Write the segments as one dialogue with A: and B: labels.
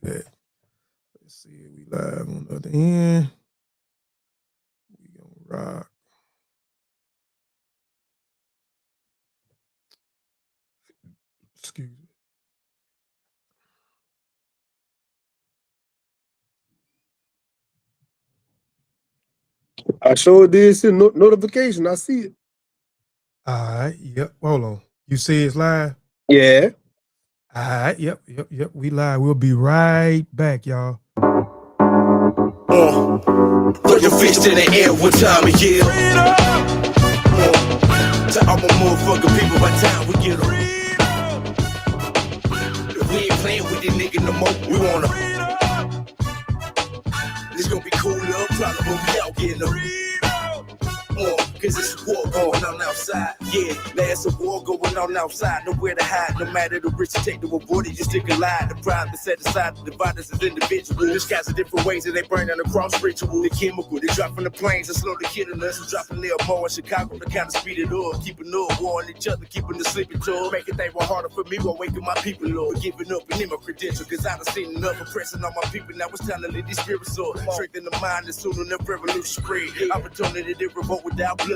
A: that. Let's see, we live on the other end. We gonna rock. Excuse me.
B: I showed this in notification. I see it.
A: All right, yep. Hold on. You see it's live?
B: Yeah.
A: All right, yep. We live. We'll be right back, y'all.
C: Throw your fist in the air one time a year. To all my motherfucking people, by time we get them. If we ain't playing with this nigga no more, we wanna. This gonna be cool, little problem, but we out getting them. Cause it's a war going on outside. Yeah, there's a war going on outside. Nowhere to hide, no matter the risk you take to avoid it, you stick alive. The pride to set aside, the divide us as individuals. There's guys in different ways that they burn on the cross ritual. The chemical, they drop from the planes and slowly killing us. We dropping little more in Chicago to kind of speed it up. Keeping up, warring each other, keeping the sleeping tour. Making things more harder for me while waking my people up. But giving up and in my credential, cause I done seen enough oppressing on my people. Now it's time to let these spirits soar. Strengthen the mind and soon enough revolution spread. Opportunity to revolt without bloodshed.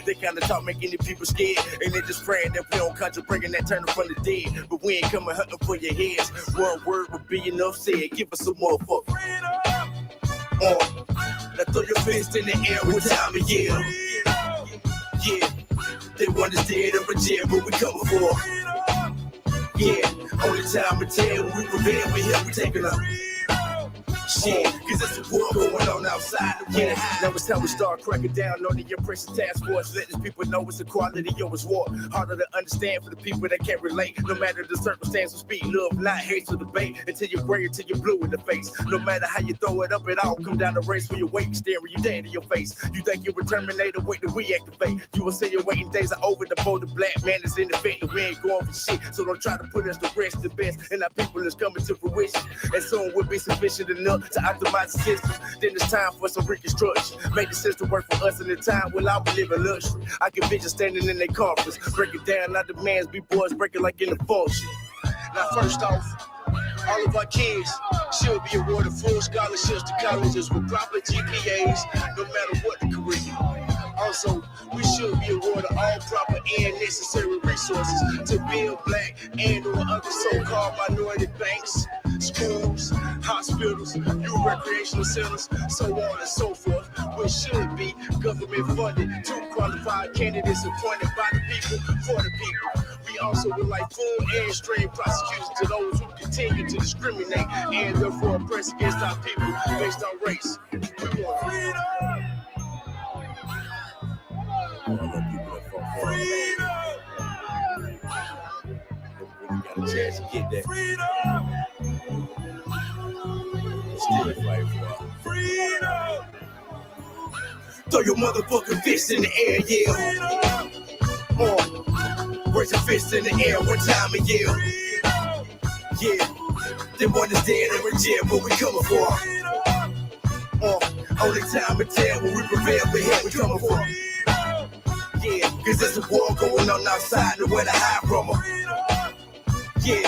C: They kinda talk making the people scared, and they just praying that we don't conjure breaking that turn from the dead. But we ain't coming hunting for your heads. One word would be enough said. Give us some motherfucker. Now throw your fist in the air one time a year. Yeah, they want us dead or in jail, but we coming for. Yeah, only time to tell when we prevail, we here, we taking up. Shit, cause it's a war going on outside. Yeah, now it's time we start cracking down on the oppression task force. Let these people know it's equality over war. Harder to understand for the people that can't relate. No matter the circumstance of speed, love, not hate to debate. Until you're gray, until you're blue in the face. No matter how you throw it up, it all come down to race for your weight, staring you dead in your face. You think you're a Terminator, wait till we activate. You will say your waiting days are over. The bold black man is in effect, and we ain't going for shit. So don't try to put us to rest. The best, and our people is coming to fruition. And soon we'll be sufficient enough to optimize the system. Then it's time for some reconstruction. Make the system work for us in the time when I will live in luxury. I can vision standing in their conference. Break it down, our demands be boys breaking like in the function.
D: Now first off, all of our kids should be awarded full scholarships to colleges with proper GPAs, no matter what the curriculum. Also, we should be awarded all proper and necessary resources to build black and or other so-called minority banks, schools, hospitals, youth recreational centers, so on and so forth, which should be government funded to qualified candidates appointed by the people for the people. We also would like full and straight prosecution to those who continue to discriminate and therefore oppress against our people based on race. We want freedom.
C: Got a chance to get that. Still fight for freedom. Throw your motherfucking fist in the air, yeah. Raise your fist in the air one time a year. Yeah, they want us dead or in jail, but we coming for. Only time to tell when we prevail, we here, we coming for. Yeah, cause there's a war going on outside, nowhere to hide from them. Yeah,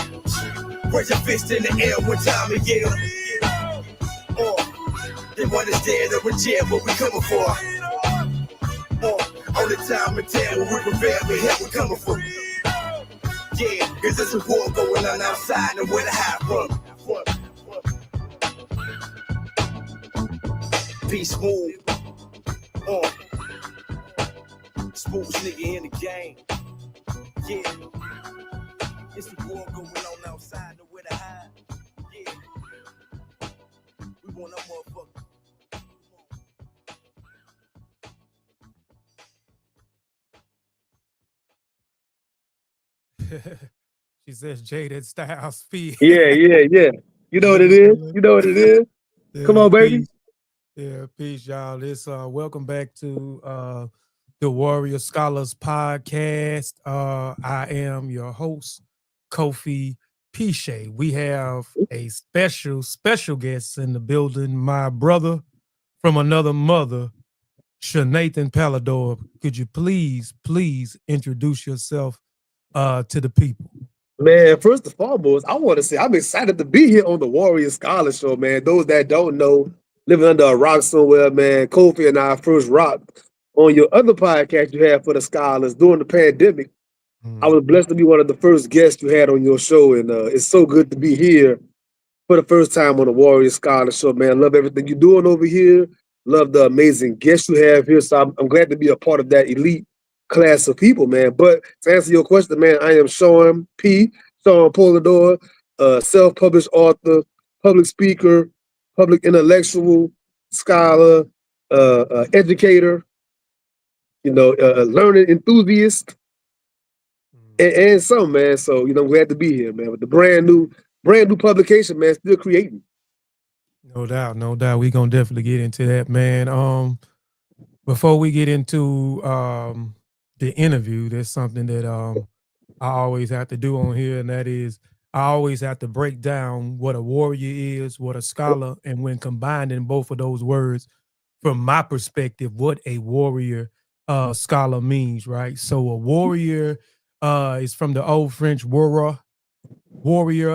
C: raise your fist in the air one time a year. They want us dead or in jail, but we coming for. Only time to tell when we prevail, we here, we coming for. Yeah, cause there's a war going on outside, nowhere to hide from. Peace move. Smoothest nigga in the game. Yeah. It's the war going on outside, nowhere to hide. Yeah. We want our
A: motherfucker. She says Jaded style speed.
B: Yeah. You know what it is.
A: Yeah,
B: Come on, baby.
A: Peace. Yeah, peace, y'all. This welcome back to the Warrior Scholars Podcast. I am your host, Kofi Piesie. We have a special guest in the building, my brother from another mother, Seanathan Polidore. Could you please introduce yourself to the people?
B: Man, first and foremost, I want to say I'm excited to be here on the Warrior Scholar Show, man. Those that don't know, living under a rock somewhere, man, Kofi and I first rocked on your other podcast you had for the scholars during the pandemic. I was blessed to be one of the first guests you had on your show, and it's so good to be here for the first time on the Warrior Scholar Show, man. Love everything you're doing over here. Love the amazing guests you have here. So I'm glad to be a part of that elite class of people, man. But to answer your question, man, I am Sean Polidore, self-published author, public speaker, public intellectual, scholar, educator, learning enthusiast, and some, man. So, I'm glad to be here, man. With the brand new publication, man, still creating.
A: No doubt, no doubt. We're gonna definitely get into that, man. Before we get into the interview, there's something that I always have to do on here, and that is I always have to break down what a warrior is, what a scholar, and when combining both of those words, from my perspective, what a warrior scholar means, right? So a warrior is from the old French warrior,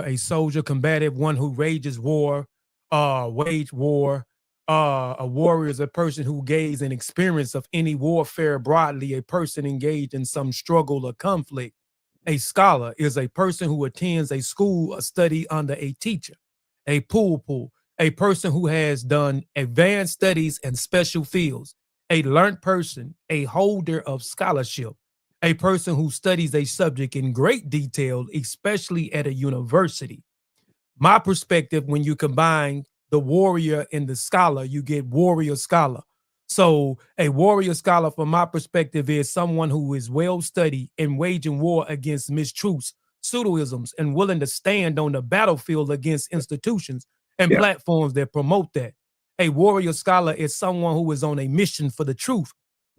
A: a soldier, combative, one who wage war. A warrior is a person who gains an experience of any warfare broadly, a person engaged in some struggle or conflict. A scholar is a person who attends a school or study under a teacher. A pupil, a person who has done advanced studies in special fields. A learned person, a holder of scholarship. A person who studies a subject in great detail, especially at a university. My perspective, when you combine the warrior and the scholar, you get warrior scholar. So a warrior scholar, from my perspective, is someone who is well studied and waging war against mistruths, pseudoisms, and willing to stand on the battlefield against institutions and platforms that promote that. A warrior scholar is someone who is on a mission for the truth,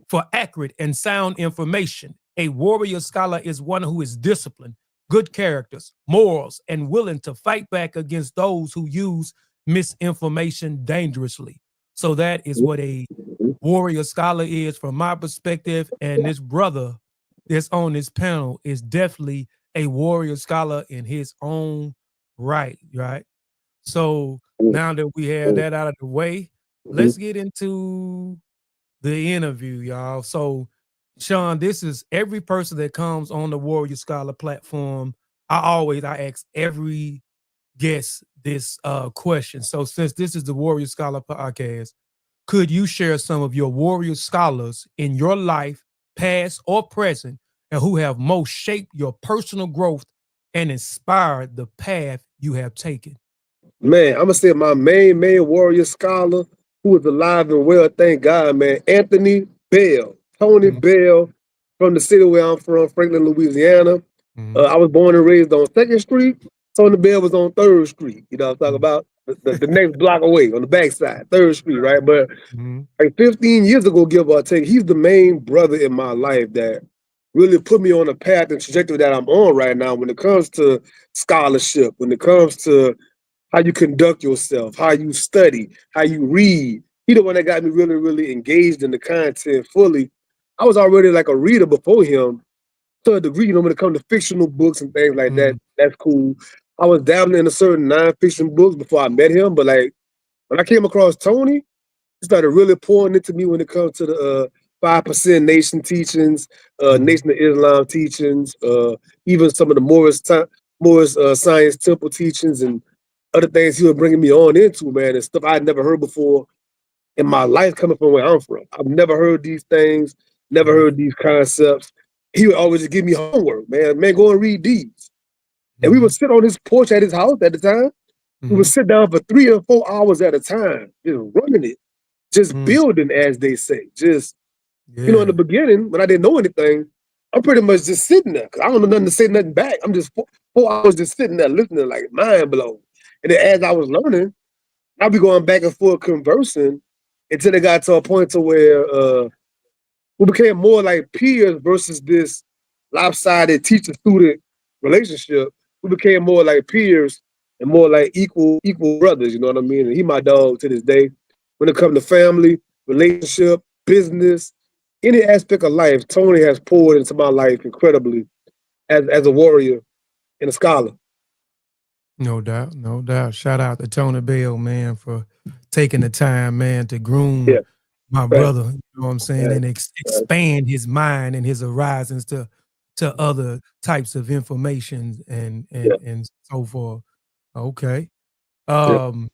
A: for accurate and sound information. A warrior scholar is one who is disciplined, good characters, morals, and willing to fight back against those who use misinformation dangerously. So that is what a warrior scholar is from my perspective. And this brother that's on this panel is definitely a warrior scholar in his own right, right? So now that we have that out of the way, let's get into the interview, y'all. So Sean, this is every person that comes on the Warrior Scholar platform. I ask every guest this question. So since this is the Warrior Scholar podcast, could you share some of your warrior scholars in your life, past or present, and who have most shaped your personal growth and inspired the path you have taken?
B: Man, I'm gonna say my main warrior scholar who is alive and well, thank God, man. Anthony Bell. Tony Bell from the city where I'm from, Franklin, Louisiana. I was born and raised on 2nd Street. Tony Bell was on 3rd Street. You know what I'm talking about? The next block away on the backside, 3rd Street, right? But like 15 years ago, give or take, he's the main brother in my life that really put me on a path and trajectory that I'm on right now when it comes to scholarship, when it comes to how you conduct yourself, how you study, how you read. He the one that got me really, really engaged in the content fully. I was already like a reader before him to a degree, when it comes to fictional books and things like that. That's cool. I was dabbling in a certain non-fiction books before I met him, but like when I came across Tony, he started really pouring into me when it comes to the 5% Nation teachings, Nation of Islam teachings, even some of the Morris Science Temple teachings and other things he was bringing me on into, man, and stuff I'd never heard before in my life coming from where I'm from. I've never heard these things, never heard these concepts. He would always just give me homework, man. Man, go and read these. And we would sit on his porch at his house at the time. We would sit down for 3 or 4 hours at a time, running it, just building, as they say. Just, in the beginning, when I didn't know anything, I'm pretty much just sitting there because I don't know nothing to say nothing back. I'm just 4 hours just sitting there listening, like mind blown. And then as I was learning, I'd be going back and forth conversing until it got to a point to where we became more like peers versus this lopsided teacher-student relationship. We became more like peers and more like equal brothers, you know what I mean? And he my dog to this day. When it comes to family, relationship, business, any aspect of life, Tony has poured into my life incredibly as a warrior and a scholar.
A: No doubt, no doubt. Shout out to Tony Bell, man, for taking the time, man, to groom
B: Yeah,
A: my
B: right,
A: brother. You know what I'm saying,
B: right,
A: and
B: right.
A: expand his mind and his horizons to other types of information
B: Yeah,
A: and so forth. Okay.
B: yeah.
A: Um,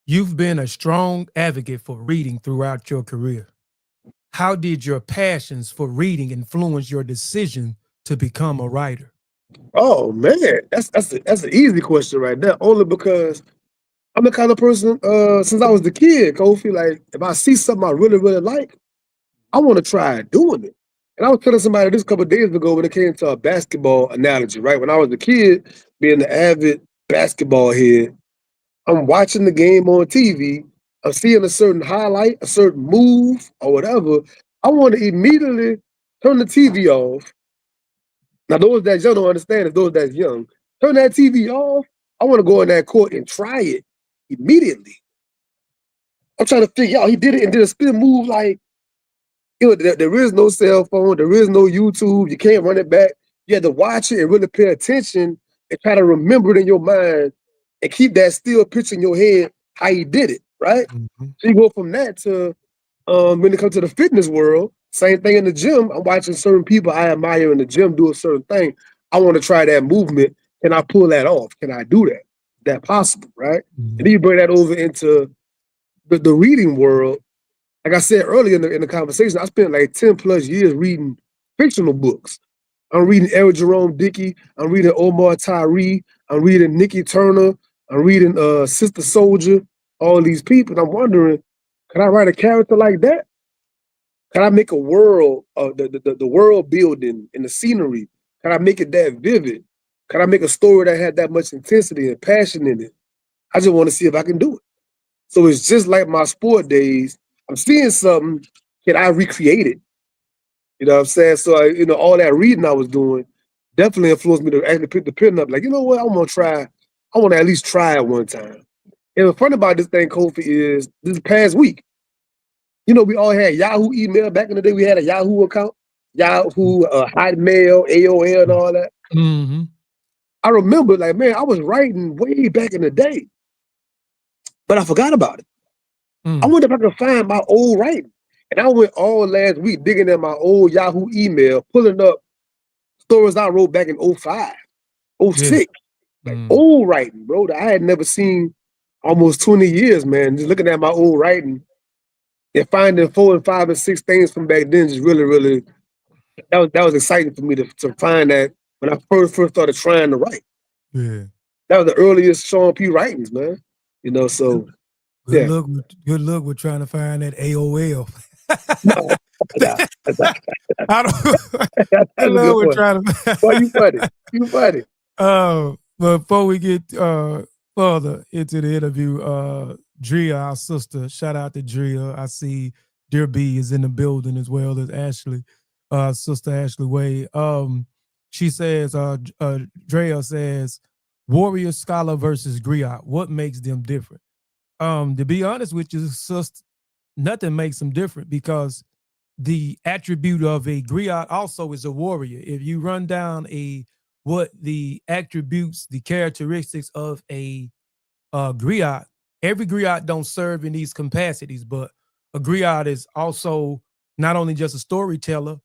A: you've been a strong advocate for reading throughout your career. How did your passions for reading influence your decision to become a writer?
B: Oh man, that's an easy question right there. Only because I'm the kind of person, since I was the kid, Kofi, like if I see something I really, really like, I want to try doing it. And I was telling somebody this a couple of days ago when it came to a basketball analogy, right? When I was a kid, being the avid basketball head, I'm watching the game on TV, I'm seeing a certain highlight, a certain move, or whatever. I want to immediately turn the TV off. Now, those that young don't understand it, those that's young, turn that TV off. I want to go in that court and try it immediately. I'm trying to figure out, he did it and did a spin move like, there is no cell phone, there is no YouTube, you can't run it back. You have to watch it and really pay attention and try to remember it in your mind and keep that still picture in your head how he did it, right?
A: Mhm.
B: So you go from that to when it comes to the fitness world, same thing in the gym. I'm watching certain people I admire in the gym do a certain thing. I want to try that movement. Can I pull that off? Can I do that? Is that possible, right? And
A: Mhm.
B: then you bring that over into the reading world. Like I said earlier in the conversation, I spent like 10 plus years reading fictional books. I'm reading Eric Jerome Dickey. I'm reading Omar Tyree. I'm reading Nikki Turner. I'm reading Sister Soldier. All these people. And I'm wondering, can I write a character like that? Can I make a world of the world building and the scenery? Can I make it that vivid? Can I make a story that had that much intensity and passion in it? I just want to see if I can do it. So it's just like my sport days. I'm seeing something. Can I recreate it? You know what I'm saying? So all that reading I was doing definitely influenced me to actually pick the pen up. Like, you know what? I want to try. I want to at least try it one time. And the fun about this thing, Kofi, is this past week. We all had Yahoo email back in the day. We had a Yahoo account, Yahoo, Hotmail, AOL, and all that.
A: Mhm.
B: I remember, like, man, I was writing way back in the day, but I forgot about it. I
A: Mm.
B: wonder if I could find my old writing. And I went all last week digging in my old Yahoo email, pulling up stories I wrote back in 05,
A: Yeah.
B: 06. Like
A: Mm.
B: old writing, bro, that I had never seen almost 20 years, man. Just looking at my old writing and finding 4 and 5 and 6 things from back then just really, really that was exciting for me to find that when I first started trying to write.
A: Yeah.
B: That was the earliest Sean P. writings, man. So
A: Good
B: yeah.
A: luck with trying to find that AOL.
B: No, nah, nah,
A: I don't
B: that's
A: good
B: a
A: luck
B: good
A: with
B: point.
A: trying
B: Boy, you
A: to
B: funny. You funny.
A: but before we get further into the interview, Drea, our sister, shout out to Drea. I see Dear B is in the building as well as Ashley, sister Ashley Wade. She says, Drea says, Warrior Scholar versus Griot. What makes them different? To be honest with you, sister, nothing makes them different because the attribute of a griot also is a warrior. If you run down what the attributes, the characteristics of a griot, every griot don't serve in these capacities, but a griot is also not only just a storyteller,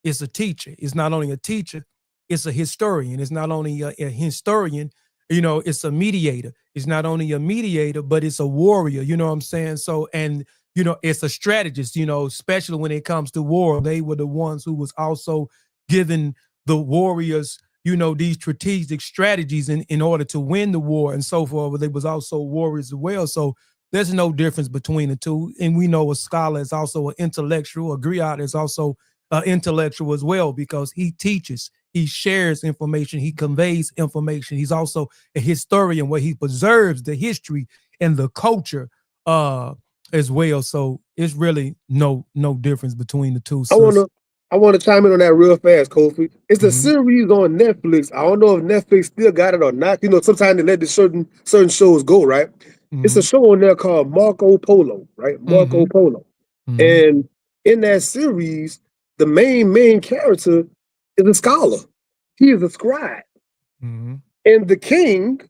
A: it's a teacher. It's not only a teacher, it's a historian. It's not only a historian, it's a mediator. It's not only a mediator, but it's a warrior. You know what I'm saying? So, and it's a strategist, especially when it comes to war. They were the ones who was also giving the warriors, these strategic strategies in order to win the war and so forth. But they was also warriors as well. So there's no difference between the two. And we know a scholar is also an intellectual. A griot is also intellectual as well because he teaches, he shares information, he conveys information. He's also a historian where he preserves the history and the culture as well. So it's really no difference between the two.
B: I
A: Sis.
B: wanna I wanna chime in on that real fast, Kofi. It's a
A: Mhm.
B: series on Netflix. I don't know if Netflix still got it or not. Sometimes they let the certain shows go, right? It's a
A: Mhm.
B: show on there called Marco Polo, right? Marco
A: Mhm.
B: Polo.
A: Mhm.
B: And in that series, the main character is a scholar. He is a scribe.
A: Mm-hmm.
B: And the king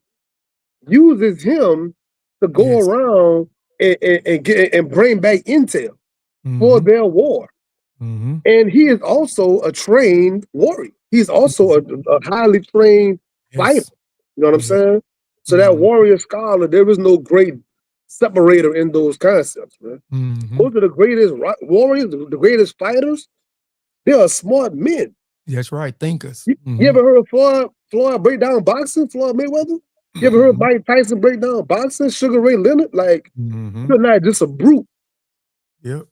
B: uses him to go
A: Yes.
B: around and bring back intel for
A: Mm-hmm.
B: their war.
A: Mm-hmm.
B: And he is also a trained warrior. He's also a highly trained fighter.
A: Yes.
B: You know what I'm
A: Yeah.
B: saying? So that
A: Mm-hmm.
B: warrior scholar, there is no great separator in those concepts, man.
A: Mm-hmm.
B: Those are the greatest warriors, the greatest fighters. They are smart men.
A: That's right. Thinkers.
B: You
A: Mm-hmm.
B: ever heard of Floyd break down boxing? Floyd Mayweather? You ever heard of
A: Mm-hmm.
B: Mike Tyson break down boxing? Sugar Ray Leonard? Like,
A: Mm-hmm.
B: you're not just a brute.
A: Yep.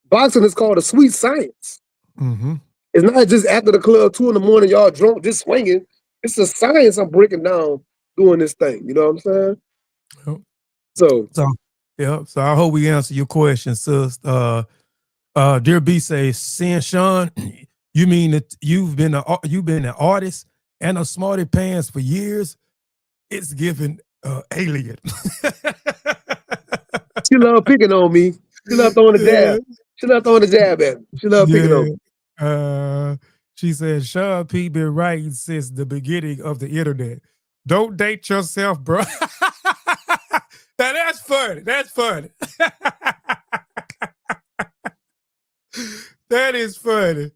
B: Boxing is called a sweet science.
A: Mm-hmm.
B: It's not just after the club 2 a.m, y'all drunk, just swinging. It's a science I'm breaking down doing this thing. You know what I'm saying?
A: Yep.
B: So,
A: Yeah. So I hope we answer your question, sis. Dear B says, saying Sean, you mean that you've been an artist and a smarty pants for years? It's given alien.
B: she love picking on me. She love throwing the jab. She love throwing the jab at me. She love picking on me.
A: She says, Sean P been writing since the beginning of the internet. Don't date yourself, bro. Now that's funny. That's funny. That is funny.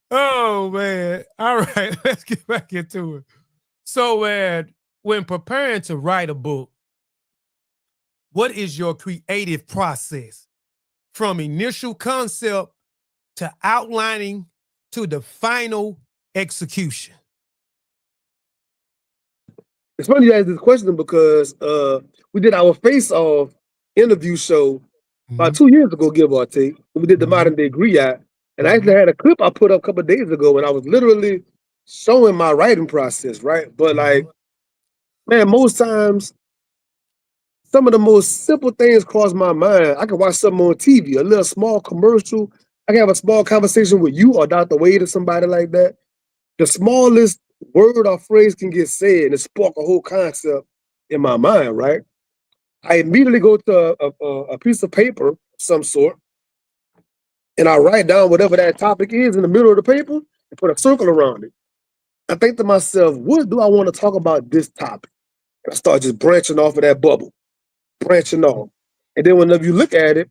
A: Oh man. All right, let's get back into it. So when preparing to write a book, what is your creative process from initial concept to outlining to the final execution?
B: It's funny you ask this question because we did our face-off interview show about 2 years ago, give or take. We did the modern day griot. And I actually had a clip I put up a couple of days ago and I was literally showing my writing process, right? But like, man, most times, some of the most simple things cross my mind. I can watch something on TV, a little small commercial. I can have a small conversation with you or Dr. Wade or somebody like that. The smallest word or phrase can get said and it spark a whole concept in my mind, right? I immediately go to a piece of paper of some sort and I write down whatever that topic is in the middle of the paper and put a circle around it. I think to myself, what do I want to talk about this topic? And I start just branching off of that bubble, branching off. And then whenever you look at it,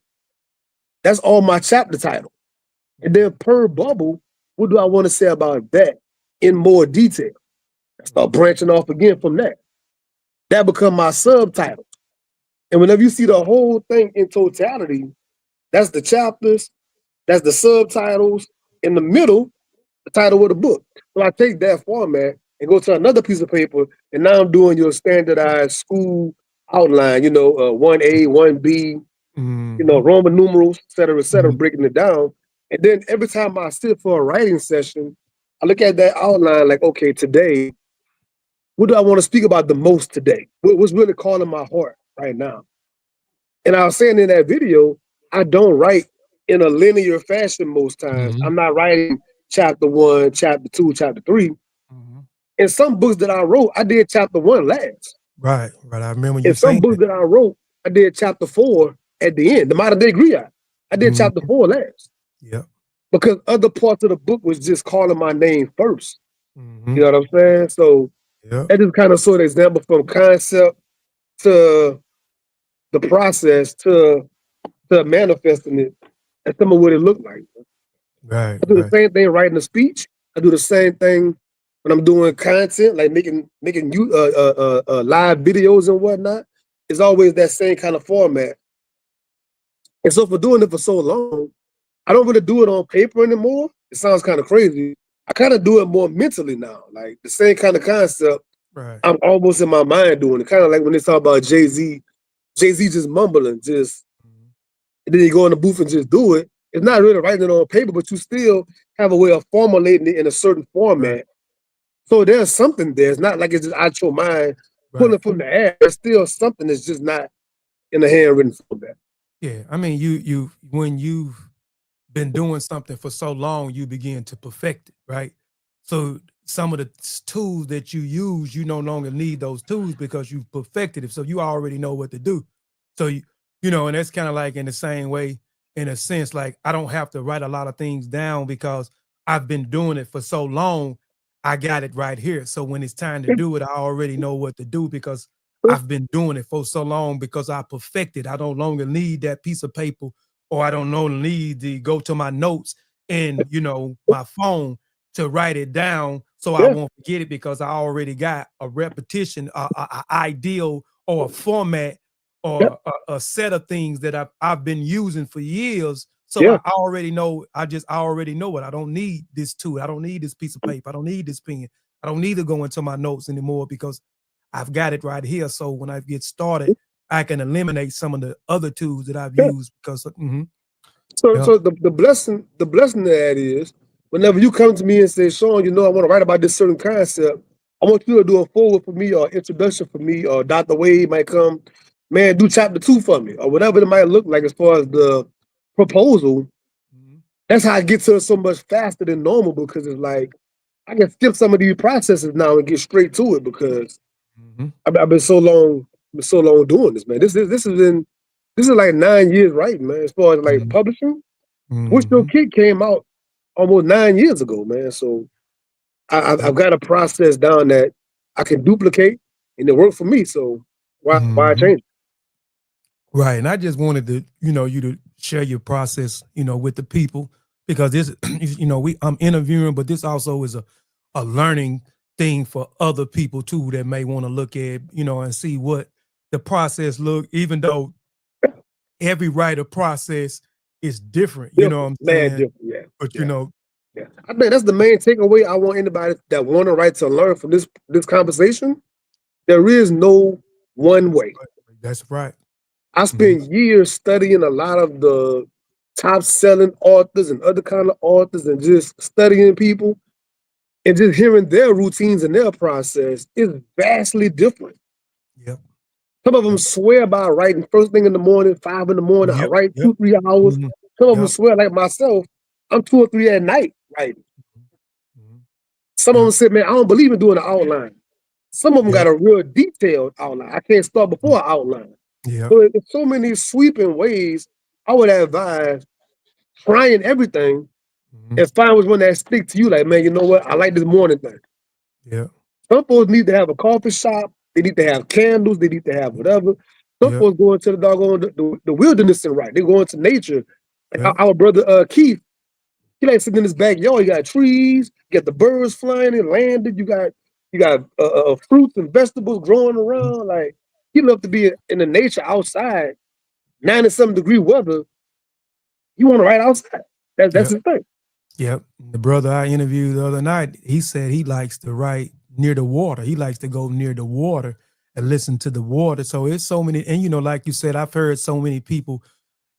B: that's all my chapter title. And then per bubble, what do I want to say about that in more detail? I start branching off again from that. That become my subtitle. And whenever you see the whole thing in totality, that's the chapters, that's the subtitles, in the middle, the title of the book. So I take that format and go to another piece of paper, and now I'm doing your standardized school outline, 1A, 1B, Roman numerals, et cetera, breaking it down. And then every time I sit for a writing session, I look at that outline like, okay, today, what do I want to speak about the most today? What's really calling my heart right now? And I was saying in that video, I don't write in a linear fashion most times. I'm not writing chapter 1, chapter 2, chapter 3. In some books that I wrote, I did chapter 1 last.
A: Right. I remember you
B: In some
A: saying
B: books that I wrote, I did chapter 4 at the end. The modern day griot, I did chapter 4 last.
A: Yeah.
B: Because other parts of the book was just calling my name first. You know what I'm saying? So that is kind of sort of example from concept to the process to manifesting it and some of what it looked like.
A: Right.
B: I do the same thing writing a speech. I do the same thing when I'm doing content, like making you live videos and whatnot. It's always that same kind of format. And so for doing it for so long, I don't really do it on paper anymore. It sounds kind of crazy. I kind of do it more mentally now. Like the same kind of concept.
A: Right.
B: I'm almost in my mind doing it. Kind of like when they talk about Jay-Z just mumbling, and then you go in the booth and just do it. It's not really writing it on paper, but you still have a way of formulating it in a certain format. Right. So there's something there. It's not like it's just out your mind, pulling from the air. There's still something that's just not in the handwritten format.
A: Yeah, I mean, you when you've been doing something for so long, you begin to perfect it, right? So some of the tools that you use, you no longer need those tools because you've perfected it. So you already know what to do. So and that's kind of like in the same way, in a sense, like I don't have to write a lot of things down because I've been doing it for so long. I got it right here. So when it's time to do it, I already know what to do because I've been doing it for so long because I perfected. I don't longer need that piece of paper or I don't no need to go to my notes and, you know, my phone to write it down so I won't forget it because I already got a repetition, a ideal or a format or a set of things that I've been using for years. So I already know, I already know it. I don't need this tool. I don't need this piece of paper. I don't need this pen. I don't need to go into my notes anymore because I've got it right here. So when I get started, I can eliminate some of the other tools that I've used because
B: So the blessing of that is whenever you come to me and say, Sean, you know, I want to write about this certain concept, I want you to do a forward for me or introduction for me, or Dr. Wade might come, man, do chapter 2 for me, or whatever it might look like as far as the proposal. That's how I get to it so much faster than normal because it's like I can skip some of these processes now and get straight to it because I've been so long doing this, man. This is like 9 years writing, man, as far as like publishing. Wish Your Kid came out almost 9 years ago, man. So I've got a process down that I can duplicate and it worked for me. So why change it?
A: Right. And I just wanted to, you know, you to share your process, you know, with the people because this, you know, I'm interviewing, but this also is a learning thing for other people too that may want to look at, you know, and see what the process look, even though every writer process is different, you know what I'm saying? But you know,
B: I think that's the main takeaway I want anybody that want to write to learn from this conversation. There is no one way.
A: That's right.
B: I spent years studying a lot of the top selling authors and other kind of authors and just studying people and just hearing their routines and their process is vastly different.
A: Yep.
B: Some of them swear by writing first thing in the morning, 5 in the morning. I write 2-3 hours. Some of them swear like myself, I'm 2 or 3 at night writing. Some of them said, man, I don't believe in doing an outline. Some of them got a real detailed outline. I can't start before an outline. So there's so many sweeping ways. I would advise trying everything and find which one that stick to you. Like, man, you know what? I like this morning thing.
A: Yeah.
B: Some folks need to have a coffee shop. They need to have candles. They need to have whatever. Some folks go into the doggone the wilderness and write. They go into nature. Like our brother Keith, he like sitting in his backyard. You got trees. You got the birds flying and landing. You got fruits and vegetables growing around. Like, he love to be in the nature outside, 90-something degree weather. You want to write outside. That's his thing.
A: Yep. The brother I interviewed the other night, he said he likes to write near the water. He likes to go near the water and listen to the water. So it's so many, and you know, like you said, I've heard so many people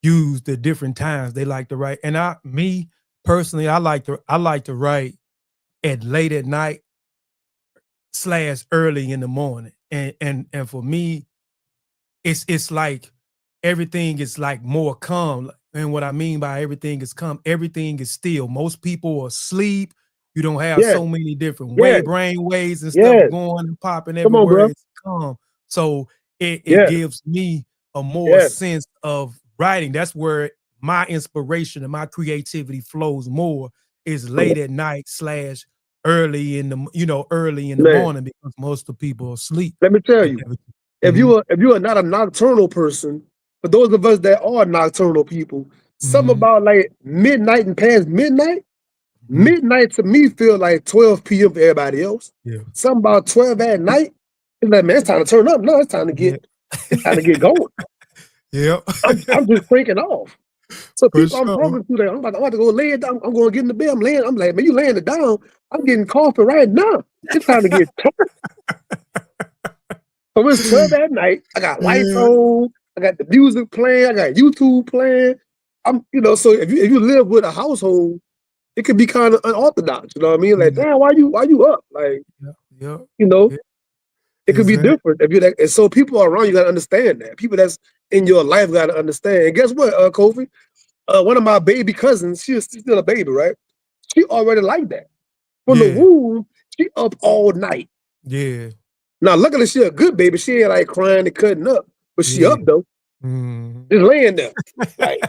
A: use the different times they like to write. And me personally, I like to write at late at night / early in the morning. And for me, it's like everything is like more calm. And what I mean by everything is calm, everything is still. Most people are asleep. You don't have so many different brain waves and stuff going and popping everywhere. It's calm. So it gives me a more sense of writing. That's where my inspiration and my creativity flows more, is late at night / early in the morning, because most of the people are asleep.
B: Let me tell you, if you are not a nocturnal person, for those of us that are nocturnal people, something about like midnight and past midnight, midnight to me feel like 12 p.m. for everybody else. Something about 12 at night, it's like, man, it's time to turn up. No, it's time to get going. I'm just freaking off. So people I'm talking to, like, I'm about to go lay it down. I'm going to get in the bed. I'm like, man, you laying it down. I'm getting coffee right now. It's time to get turned. So it's 12 at night. I got lights on. I got the music playing. I got YouTube playing. So if you live with a household, it could be kind of unorthodox. You know what I mean? Like, damn, why you up? Like, it could be different if you're that. And so people around you got to understand that. People that's in your life got to understand. And guess what, Kofi? One of my baby cousins, she's still a baby, right? She already like that. From the womb, she up all night.
A: Yeah.
B: Now, luckily, she a good baby. She ain't like crying and cutting up, but she up though. Just laying there. Like,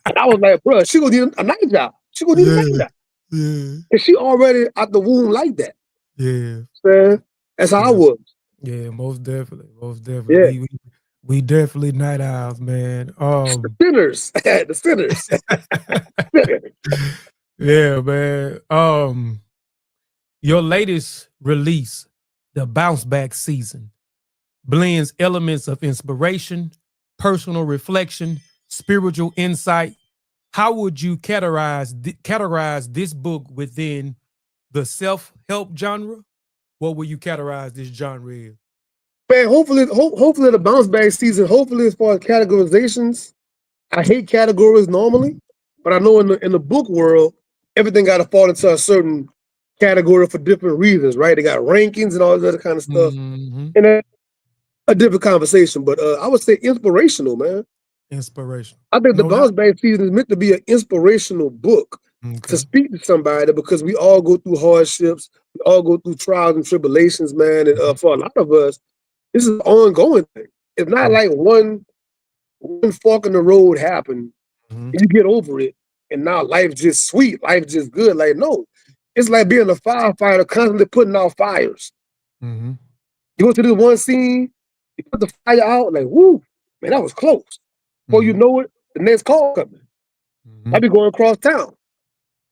B: and I was like, bro, she gonna need a night job. She gonna need a night job.
A: Yeah.
B: And she already out the womb like that.
A: Yeah.
B: Man, that's how I was.
A: Yeah, most definitely. Most
B: Yeah.
A: definitely. We definitely night owls, man.
B: The sinners. The sinners.
A: Yeah, man. Your latest release, the Bounce Back Season, blends elements of inspiration, personal reflection, spiritual insight. How would you categorize this book within the self-help genre? What would you categorize this genre as?
B: Man, hopefully the bounce back season, hopefully as far as categorizations, I hate categories normally, but I know in the book world, everything got to fall into a certain category for different reasons, right? They got rankings and all this other kind of stuff.
A: Mm-hmm.
B: And that's a different conversation, but I would say inspirational, man.
A: Inspiration.
B: I think the
A: No
B: bounce
A: doubt.
B: back season is meant to be an inspirational book to
A: Okay.
B: speak to somebody because we all go through hardships, we all go through trials and tribulations, man. And for a lot of us, this is an ongoing thing. It's not like one fork in the road happened and you get over it and now life's just sweet, life's just good. Like, no, it's like being a firefighter constantly putting out fires.
A: Mm-hmm.
B: You go to this one scene, you put the fire out, like, woo, man, that was close. Before you know it, the next call coming. I be going across town.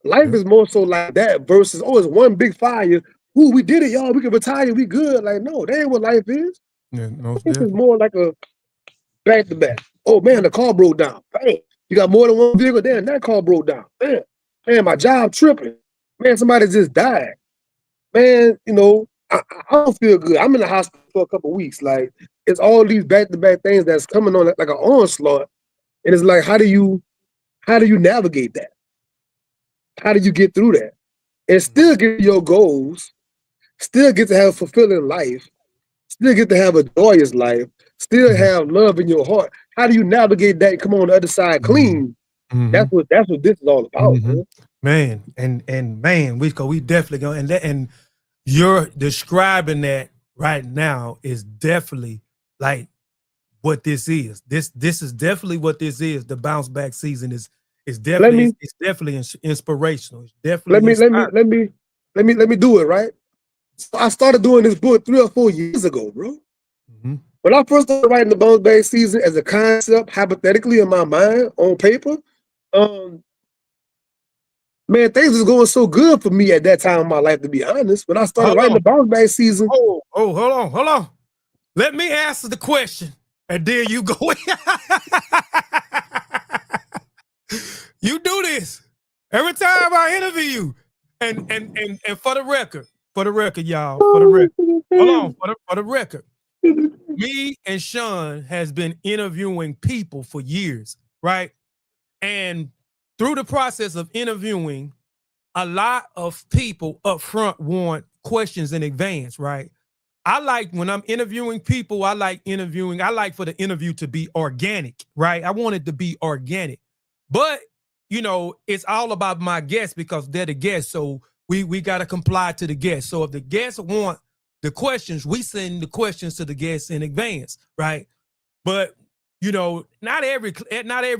B: Life is more so like that versus, oh, it's one big fire. Ooh, we did it, y'all. We can retire. We good. Like, no, that ain't what life is.
A: Yeah, most
B: This is
A: definitely.
B: more like a back to back. Oh man, the car broke down. Bam. You got more than one vehicle. Damn, that car broke down. Man, my job tripping. Man, somebody just died. Man, you know, I don't feel good. I'm in the hospital for a couple of weeks. Like, it's all these back to back things that's coming on like an onslaught. And it's like, how do you navigate that? How do you get through that? And still get your goals, still get to have a fulfilling life, still get to have a joyous life, still have love in your heart. How do you navigate that and come on the other side clean? That's what this is all about,
A: man. Man, we definitely go and you're describing that right now is definitely like what this is. This is definitely what this is. The bounce back season is definitely it's definitely inspirational. It's definitely
B: let me do it, right? So I started doing this book 3 or 4 years ago, bro. When I first started writing the bounce back season as a concept, hypothetically in my mind on paper, man, things was going so good for me at that time in my life, to be honest. When I started writing the bounce back season.
A: Oh, hold on. Let me answer the question. And then you go. You do this every time I interview you. And for the record, y'all, for the record. Hold on, for the record. Me and Sean has been interviewing people for years, right? And through the process of interviewing, a lot of people up front want questions in advance, right? I like when I'm interviewing people, I like for the interview to be organic, right? I want it to be organic. But, you know, it's all about my guests because they're the guests. So we got to comply to the guests. So if the guests want the questions, we send the questions to the guests in advance, right? But, you know, not every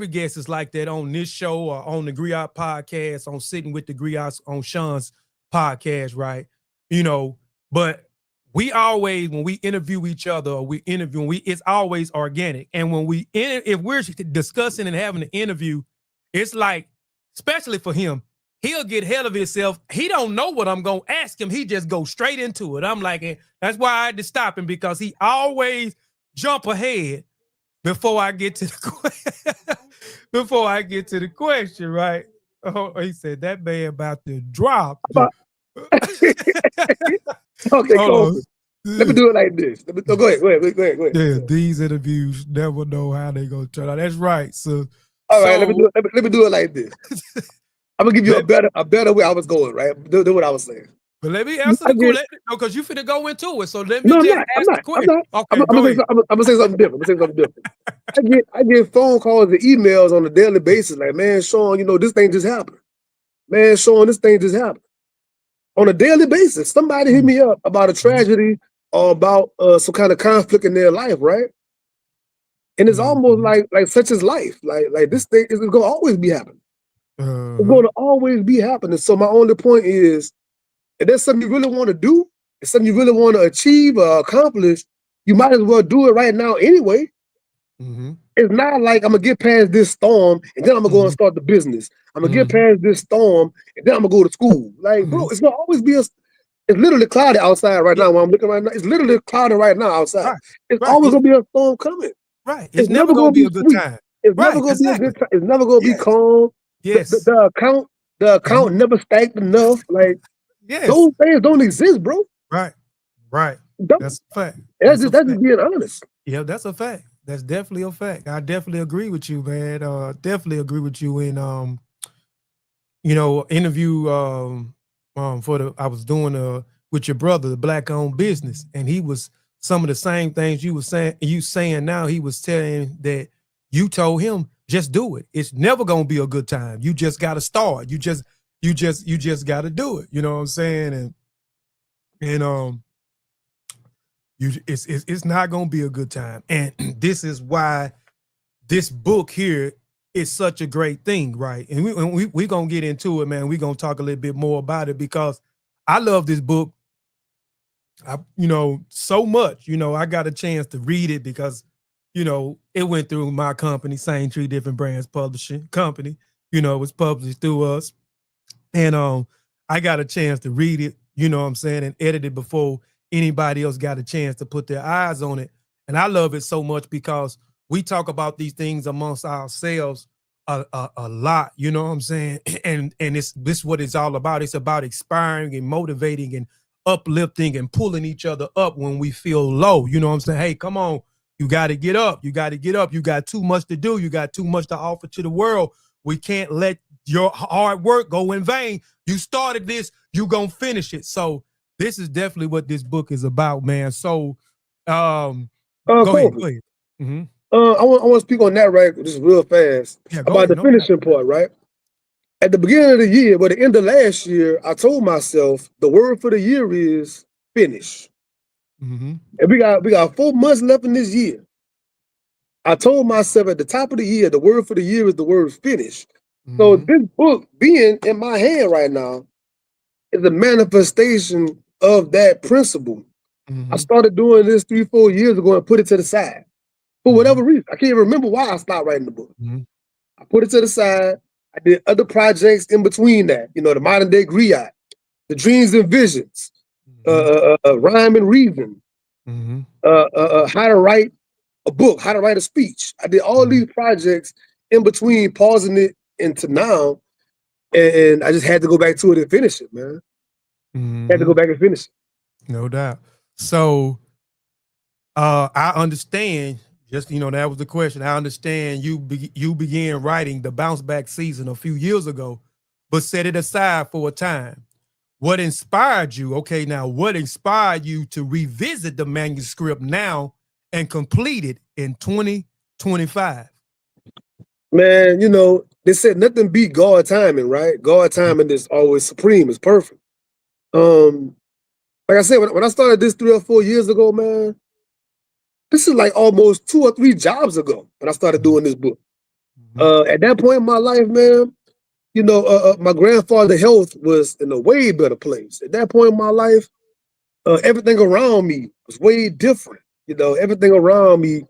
A: guest is like that on this show or on the Griot podcast, on Sitting with the Griots, on Sean's podcast, right? You know, but we always, when we interview each other or it's always organic. And when if we're discussing and having an interview, it's like, especially for him, he'll get ahead of himself. He don't know what I'm going to ask him. He just goes straight into it. I'm like, that's why I had to stop him because he always jump ahead before I get to the question, right? Oh, he said that man about to drop.
B: Okay, cool. Let me do it like this. Go ahead.
A: Yeah, these interviews never know how they gonna turn out. That's right. So,
B: all right, let me do it like this. I'm gonna give you a better way I was going, right? Do what I was saying.
A: But let me answer the question because you finna go into it. So let me ask the question.
B: I'm gonna say something different. I get phone calls and emails on a daily basis, like, man, Sean, you know, this thing just happened. Man, Sean, this thing just happened. On a daily basis, somebody hit me up about a tragedy or about some kind of conflict in their life, right? And it's almost like such is life. Like this thing is gonna always be happening. It's going to always be happening. So my only point is, if there's something you really want to do, if something you really want to achieve or accomplish, you might as well do it right now anyway. It's not like I'm going to get past this storm and then I'm going to go and start the business. I'm going to get past this storm and then I'm going to go to school. Like, bro, it's going to always be it's literally cloudy outside right now. When I'm looking right now, it's literally cloudy right now outside.
A: Right.
B: It's always going to be a storm coming.
A: Right. It's never going to be a good time.
B: It's never going to be a good time. It's never going to be calm.
A: Yes.
B: The account never stacked enough. Like, those things don't exist, bro.
A: Right. That's a fact.
B: That's just being honest.
A: Yeah, that's a fact. That's definitely a fact. I definitely agree with you, man. Definitely agree with you in interview I was doing with your brother, the Black-owned business, and he was some of the same things you saying now. He was telling that you told him, just do it. It's never gonna be a good time. You just gotta start. You just gotta do it. You know what I'm saying? And it's not gonna be a good time. And this is why this book here is such a great thing, right? And we gonna get into it, man. We gonna talk a little bit more about it because I love this book. So much. I got a chance to read it because it went through my company, Same Tree Different Brands Publishing Company. It was published through us. And I got a chance to read it, you know what I'm saying, and edit it before anybody else got a chance to put their eyes on it. And I love it so much because we talk about these things amongst ourselves a lot, you know what I'm saying? And this is what it's all about. It's about inspiring and motivating and uplifting and pulling each other up when we feel low. You know what I'm saying? Hey, come on. You got to get up. You got to get up. You got too much to do. You got too much to offer to the world. We can't let your hard work go in vain. You started this, you gonna finish it. So this is definitely what this book is about, man. So go ahead. Mm-hmm.
B: I want to speak on that right just real fast about the finishing part, right? At the beginning of the year, but the end of last year, I told myself the word for the year is finish. And we got 4 months left in this year. I told myself at the top of the year, the word for the year is the word finish. So this book being in my hand right now is a manifestation of that principle. I started doing this 3-4 years ago and put it to the side for whatever reason. I can't even remember why I stopped writing the book. I put it to the side. I did other projects in between that, the modern day griot, the dreams and visions, rhyme and reason, how to write a book, how to write a speech. I did all these projects in between pausing it into now, and I just had to go back to it and finish it, man. Had to go back and finish it.
A: No doubt. So I understand, just, that was the question. I understand you began writing the Bounce Back season a few years ago, but set it aside for a time. What inspired you? Okay, now what inspired you to revisit the manuscript now and complete it in 2025?
B: Man, they said nothing beat God timing, right? God timing is always supreme, it's perfect. Like I said, when I started this 3 or 4 years ago, man, this is like almost 2 or 3 jobs ago when I started doing this book. At that point in my life, man, my grandfather's health was in a way better place. At that point in my life, everything around me was way different. Everything around me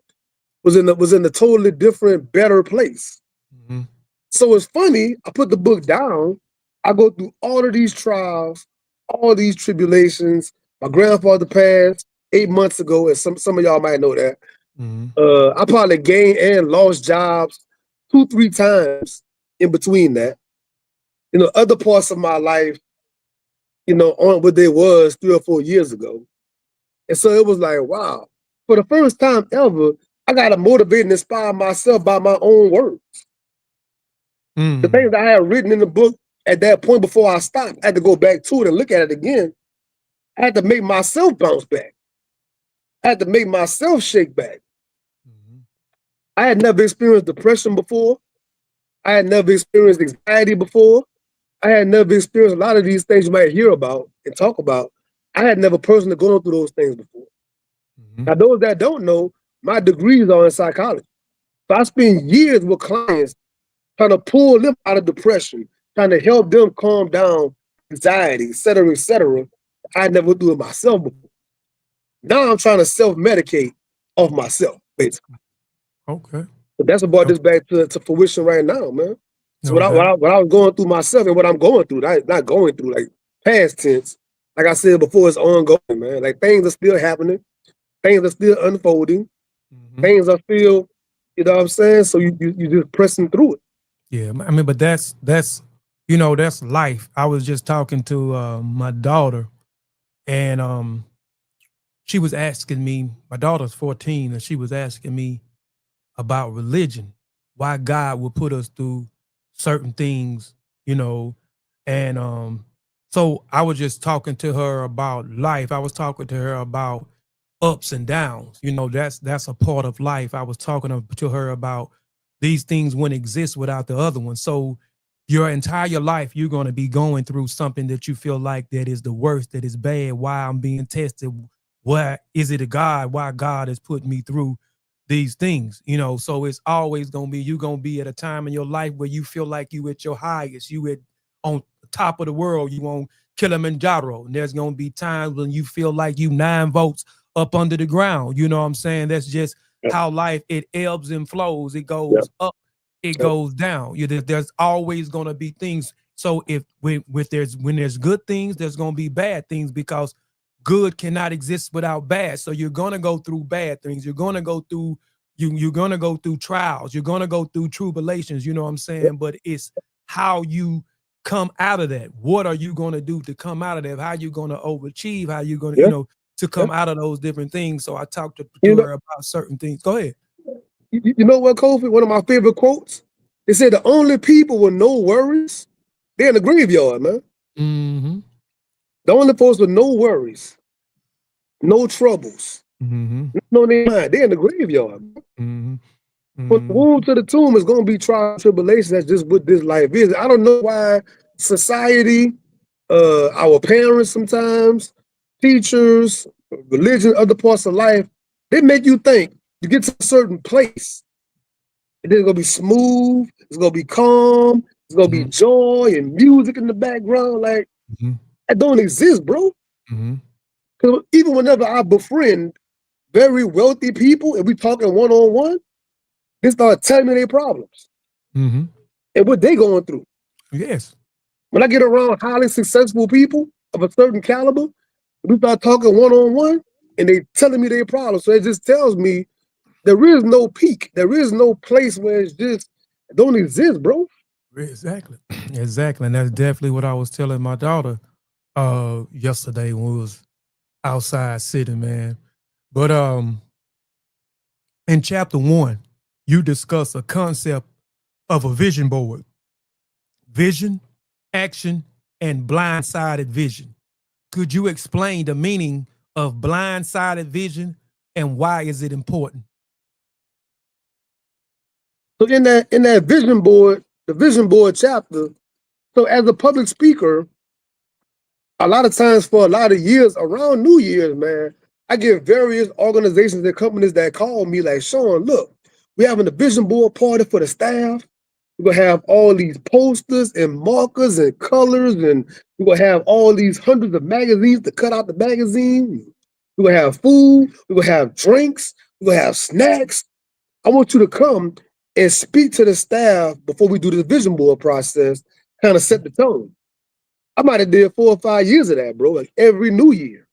B: was in a totally different, better place. So it's funny, I put the book down, I go through all of these trials, all these tribulations. My grandfather passed 8 months ago, and some of y'all might know that. I probably gained and lost jobs 2-3 times in between that. Other parts of my life, on what they was 3 or 4 years ago. And so it was like, wow, for the first time ever, I got to motivate and inspire myself by my own words. The things that I had written in the book at that point before I stopped, I had to go back to it and look at it again. I had to make myself bounce back. I had to make myself shake back. I had never experienced depression before. I had never experienced anxiety before. I had never experienced a lot of these things you might hear about and talk about. I had never personally gone through those things before. Now, those that don't know, my degrees are in psychology. So I spend years with clients trying to pull them out of depression, trying to help them calm down anxiety, et cetera, I never do it myself before. Now I'm trying to self-medicate off myself, basically.
A: Okay.
B: But that's what brought this back to fruition right now, man. So
A: No
B: what I was going through myself and what I'm going through, not going through, like past tense, like I said before, it's ongoing, man. Like things are still happening, things are still unfolding, things are still, you know what I'm saying? So you just pressing through it.
A: Yeah, I mean, but that's you know, that's life. I was just talking to my daughter, and she was asking me. My daughter's 14, and she was asking me about religion, why God would put us through certain things, you know, and so I was just talking to her about life. I was talking to her about ups and downs. You know, that's a part of life. I was talking to her about these things wouldn't exist without the other one. So your entire life, you're going to be going through something that you feel like that is the worst, that is bad. Why I'm being tested? Why is it a God? Why God has put me through these things? You know, so it's always going to be, you're going to be at a time in your life where you feel like you at your highest, you at on top of the world, you on Kilimanjaro. And there's going to be times when you feel like you 9 volts up under the ground. You know what I'm saying? That's just how life, it ebbs and flows. It goes up, it goes down. There's always going to be things. So when there's good things, there's going to be bad things, because good cannot exist without bad. So you're going to go through bad things. You're going to go through you're going to go through trials. You're going to go through tribulations. You know what I'm saying? But it's how you come out of that. What are you going to do to come out of that? How are you going to overachieve? How are you going to, you know, to come out of those different things? So I talked to her about certain things. Go ahead.
B: You know what, Kofi? One of my favorite quotes. They said the only people with no worries, they're in the graveyard, man.
A: Mm-hmm.
B: The only folks with no worries, no troubles, no they mind, they're in the graveyard. From the womb to the tomb is going to be trial and tribulation. That's just what this life is. I don't know why society, our parents sometimes, teachers, religion, other parts of life, they make you think you get to a certain place, and then it's going to be smooth, it's going to be calm, it's going to be joy and music in the background. Like, that don't exist, bro. Because even whenever I befriend very wealthy people and we talking one-on-one, they start telling me their problems and what they going through.
A: Yes.
B: When I get around highly successful people of a certain caliber, we start talking one-on-one and they telling me their problems. So it just tells me there is no peak. There is no place where it's just, it don't exist, bro.
A: Exactly. Exactly. And that's definitely what I was telling my daughter yesterday when we was outside sitting, man. But in chapter 1, you discuss a concept of a vision board. Vision, action, and blindsided vision. Could you explain the meaning of blindsided vision and why is it important?
B: So in that vision board, the vision board chapter, so as a public speaker, a lot of times for a lot of years around New Year's, man, I get various organizations and companies that call me like, Sean, look, we're having a vision board party for the staff. We're going to have all these posters and markers and colors, and we're going to have all these hundreds of magazines to cut out the magazine. We're going to have food. We're going to have drinks. We're going to have snacks. I want you to come and speak to the staff before we do the vision board process, kind of set the tone. I might have did 4 or 5 years of that, bro, like every New Year.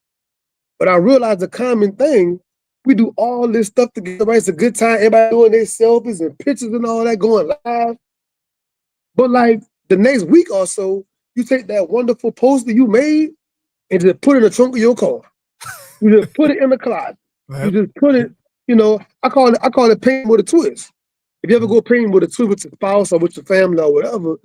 B: But I realized the common thing, we do all this stuff together, right? It's a good time. Everybody doing their selfies and pictures and all that going live. But like the next week or so, you take that wonderful poster you made and just put it in the trunk of your car. You just put it in the closet. You just put it, you know, I call it painting with a twist. If you ever go painting with a twist with your spouse or with your family or whatever,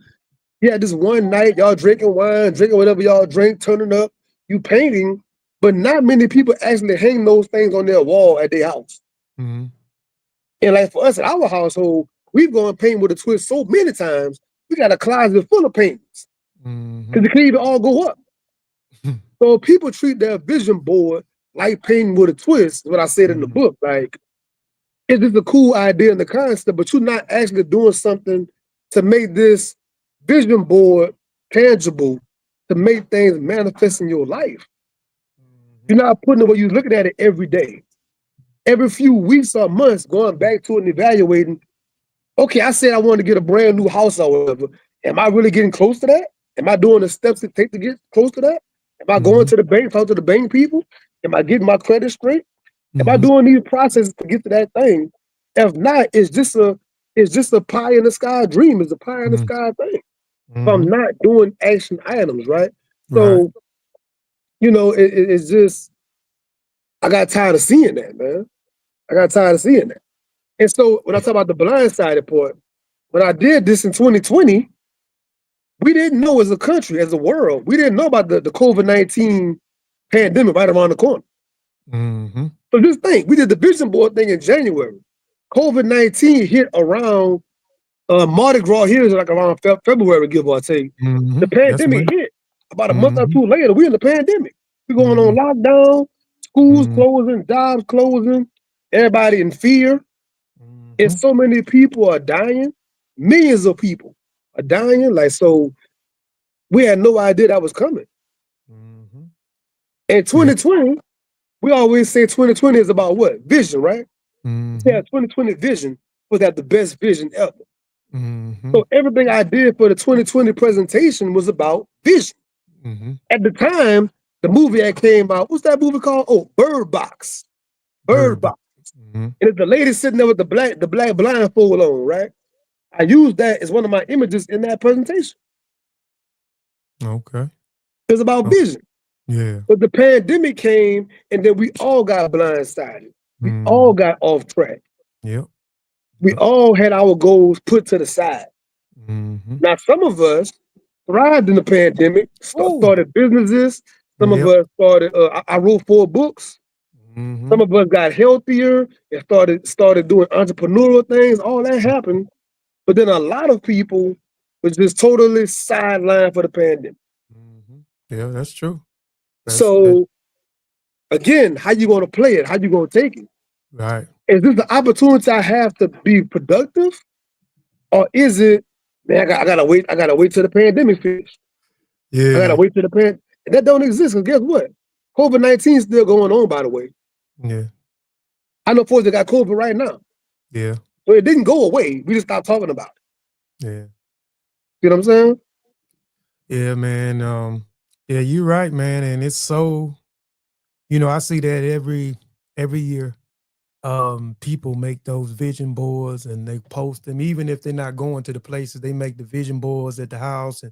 B: yeah, this one night, y'all drinking wine, drinking whatever y'all drink, turning up, you painting, but not many people actually hang those things on their wall at their house. And like for us in our household, we've gone painting with a twist so many times, we got a closet full of paintings. Because it can't even all go up. So people treat their vision board like painting with a twist, is what I said in the book. Like, it's just a cool idea and the concept, but you're not actually doing something to make this vision board tangible, to make things manifest in your life. You're not putting it where you're looking at it every day. Every few weeks or months, going back to it and evaluating, okay, I said I wanted to get a brand new house or whatever. Am I really getting close to that? Am I doing the steps it takes to get close to that? Am I going to the bank, talk to the bank people? Am I getting my credit straight? Am I doing these processes to get to that thing? If not, it's just a pie in the sky dream. It's a pie in the sky thing. If I'm not doing action items, right? So, you know, it's just, I got tired of seeing that, man. I got tired of seeing that. And so when I talk about the blindsided part, when I did this in 2020, we didn't know as a country, as a world, we didn't know about the COVID-19 pandemic right around the corner. So just think, we did the vision board thing in January. COVID-19 hit around Mardi Gras here, like around February, give or take. The pandemic hit about a month or two later. We in the pandemic. We going on lockdown, schools closing, jobs closing, everybody in fear. And so many people are dying. Millions of people are dying. Like, so we had no idea that was coming. And 2020, we always say 2020 is about what? Vision, right? Yeah, 2020 vision was that the best vision ever. So everything I did for the 2020 presentation was about vision. At the time, the movie that came out, what's that movie called? Oh, Bird Box. Bird Box. And it's the lady sitting there with the black blindfold on, right? I used that as one of my images in that presentation.
A: Okay.
B: It's about vision.
A: Yeah.
B: But the pandemic came, and then we all got blindsided. We all got off track.
A: Yep.
B: We all had our goals put to the side. Now, some of us thrived in the pandemic, started businesses. Some of us started, I wrote 4 books. Some of us got healthier and started doing entrepreneurial things. All that happened. But then a lot of people was just totally sidelined for the pandemic.
A: Yeah, that's true.
B: Again, how you gonna play it? How you gonna take it?
A: Right.
B: Is this the opportunity I have to be productive? Or is it, man, I gotta wait till the pandemic finishes.
A: Yeah.
B: I gotta wait till the pandemic. That don't exist, because guess what? COVID-19 is still going on, by the way.
A: Yeah.
B: I know folks that got COVID right now.
A: Yeah.
B: So it didn't go away. We just stopped talking about it.
A: Yeah.
B: You know what I'm saying?
A: Yeah, man. Yeah, you're right, man. And it's so, you know, I see that every year. People make those vision boards and they post them, even if they're not going to the places. They make the vision boards at the house and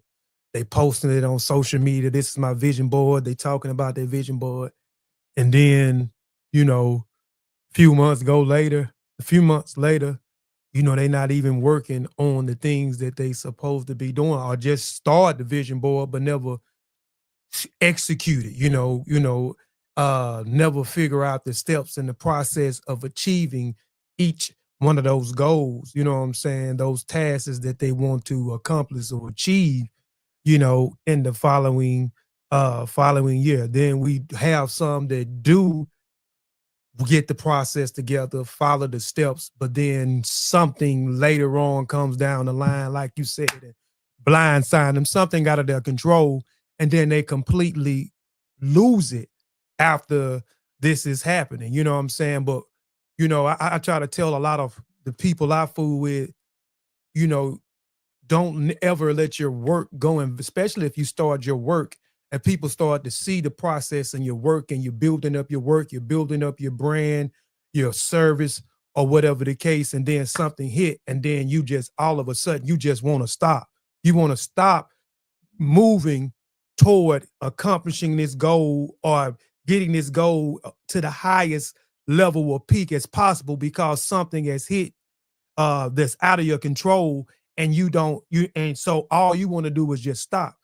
A: they posting it on social media. This is my vision board. They talking about their vision board. And then, you know, a few months later, you know, they're not even working on the things that they supposed to be doing, or just start the vision board but never execute it, never figure out the steps in the process of achieving each one of those goals, you know what I'm saying, those tasks that they want to accomplish or achieve, you know, in the following year. Then we have some that do get the process together, follow the steps, but then something later on comes down the line, like you said, and blindside them, something out of their control, and then they completely lose it after this is happening. You know what I'm saying? But, you know, I try to tell a lot of the people I fool with, you know, don't ever let your work go, and especially if you start your work and people start to see the process in your work and you're building up your work, you're building up your brand, your service, or whatever the case, and then something hit, and then you just, all of a sudden, you just want to stop. You want to stop moving toward accomplishing this goal or getting this goal to the highest level or peak as possible, because something has hit that's out of your control, and and so all you want to do is just stop.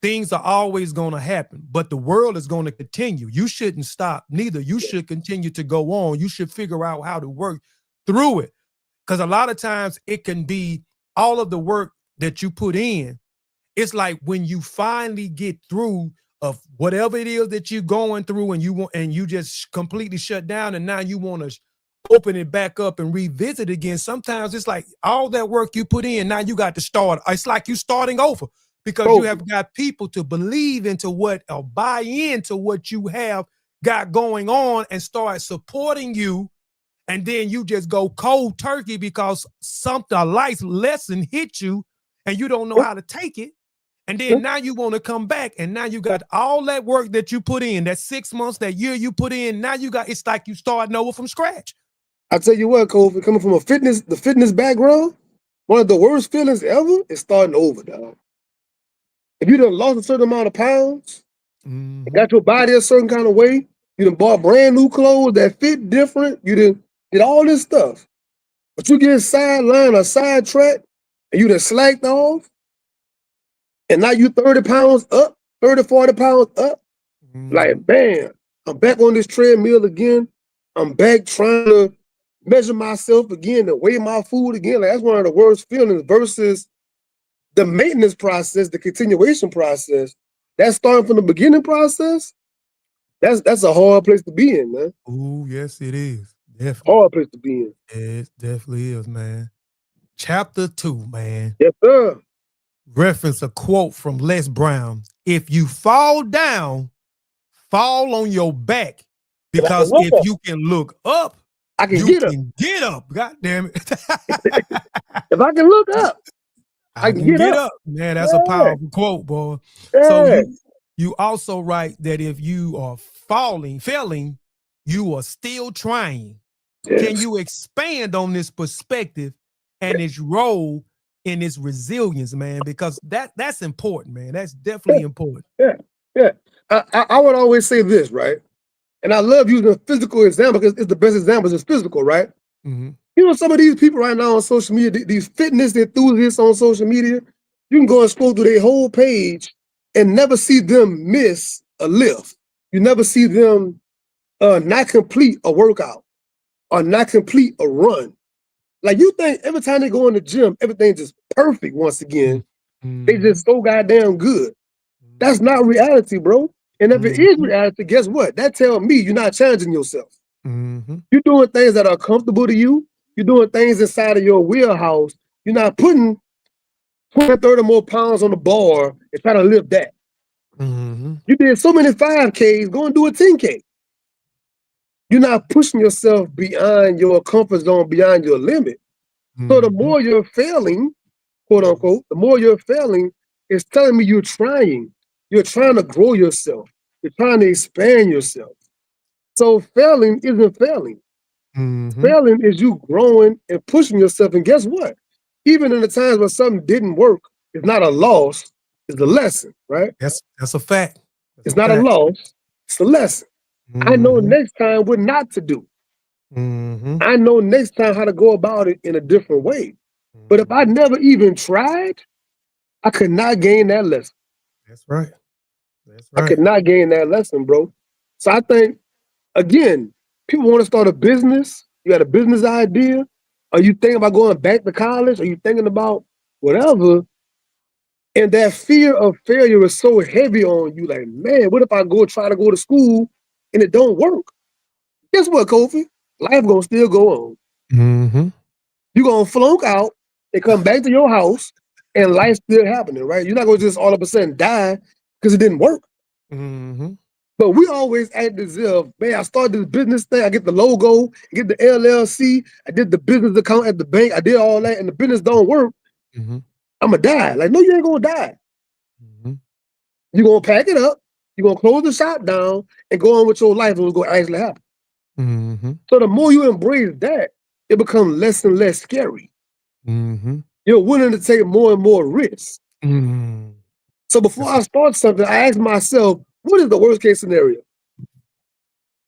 A: Things are always going to happen, but the world is going to continue. You shouldn't stop neither. You should continue to go on. You should figure out how to work through it, because a lot of times it can be all of the work that you put in. It's like when you finally get through of whatever it is that you're going through, and you just completely shut down, and now you want to open it back up and revisit again, sometimes it's like all that work you put in, now you got to start. It's like you starting over because you have got people to believe into what or buy into what you have got going on and start supporting you. And then you just go cold turkey because a life lesson hit you and you don't know how to take it. And then now you want to come back and now you got all that work that you put in, that 6 months, that year you put in. Now it's like you starting over from scratch.
B: I tell you what, Kofi, coming from the fitness background, one of the worst feelings ever is starting over, dog. If you done lost a certain amount of pounds, and got your body a certain kind of way, you done bought brand new clothes that fit different, you done did all this stuff, but you get sidelined or sidetracked, and you done slacked off, and now you 30 pounds up, 30, 40 pounds up, like, man, I'm back on this treadmill again. I'm back trying to measure myself again and weigh my food again. Like, that's one of the worst feelings versus the maintenance process, the continuation process. That's starting from the beginning process. That's a hard place to be in, man.
A: Oh, yes, it is. Definitely.
B: Hard place to be in.
A: It definitely is, man. Chapter 2, man.
B: Yes, sir.
A: Reference a quote from Les Brown. If you fall down, fall on your back, because if you can look up,
B: I can
A: get up. God damn it.
B: If I can look up, I can get up.
A: Man, that's a powerful quote, boy.
B: Yeah.
A: So you also write that if you are failing, you are still trying. Yes. Can you expand on this perspective and its role in its resilience, man? Because that's important, man. That's definitely important.
B: Yeah. I would always say this, right? And I love using a physical example because it's the best example. It's physical, right? You know, some of these people right now on social media, these fitness enthusiasts on social media, you can go and scroll through their whole page and never see them miss a lift. You never see them not complete a workout or not complete a run. Like, you think every time they go in the gym, everything's just perfect once again. They just so goddamn good. That's not reality, bro. And if it is reality, guess what? That tells me you're not challenging yourself. You're doing things that are comfortable to you. You're doing things inside of your wheelhouse. You're not putting 20, 30 more pounds on the bar and trying to lift that. You did so many 5Ks, go and do a 10K. You're not pushing yourself beyond your comfort zone, beyond your limit. So the more you're failing, quote unquote, the more you're failing, it's telling me you're trying. You're trying to grow yourself. You're trying to expand yourself. So failing isn't failing. Failing is you growing and pushing yourself. And guess what? Even in the times when something didn't work, it's not a loss, it's a lesson, right?
A: That's a fact.
B: It's not a loss, it's a lesson. I know next time what not to do. I know next time how to go about it in a different way. But if I never even tried, I could not gain that lesson.
A: That's right.
B: I could not gain that lesson, bro. So I think, again, people want to start a business. You got a business idea. Are you thinking about going back to college? Are you thinking about whatever? And that fear of failure is so heavy on you. Like, man, what if I try to go to school and it don't work? Guess what, Kofi? Life gonna still go on. You're gonna flunk out and come back to your house and life's still happening, right? You're not gonna just all of a sudden die because it didn't work. But we always act as if, man, I started this business thing, I get the logo, get the LLC, I did the business account at the bank, I did all that, and the business don't work. I'm gonna die. Like, no, you ain't gonna die. You're gonna pack it up, you're gonna close the shop down and go on with your life and it's gonna actually happen. So the more you embrace that, it becomes less and less scary. You're willing to take more and more risks. So before I start something, I ask myself, what is the worst case scenario?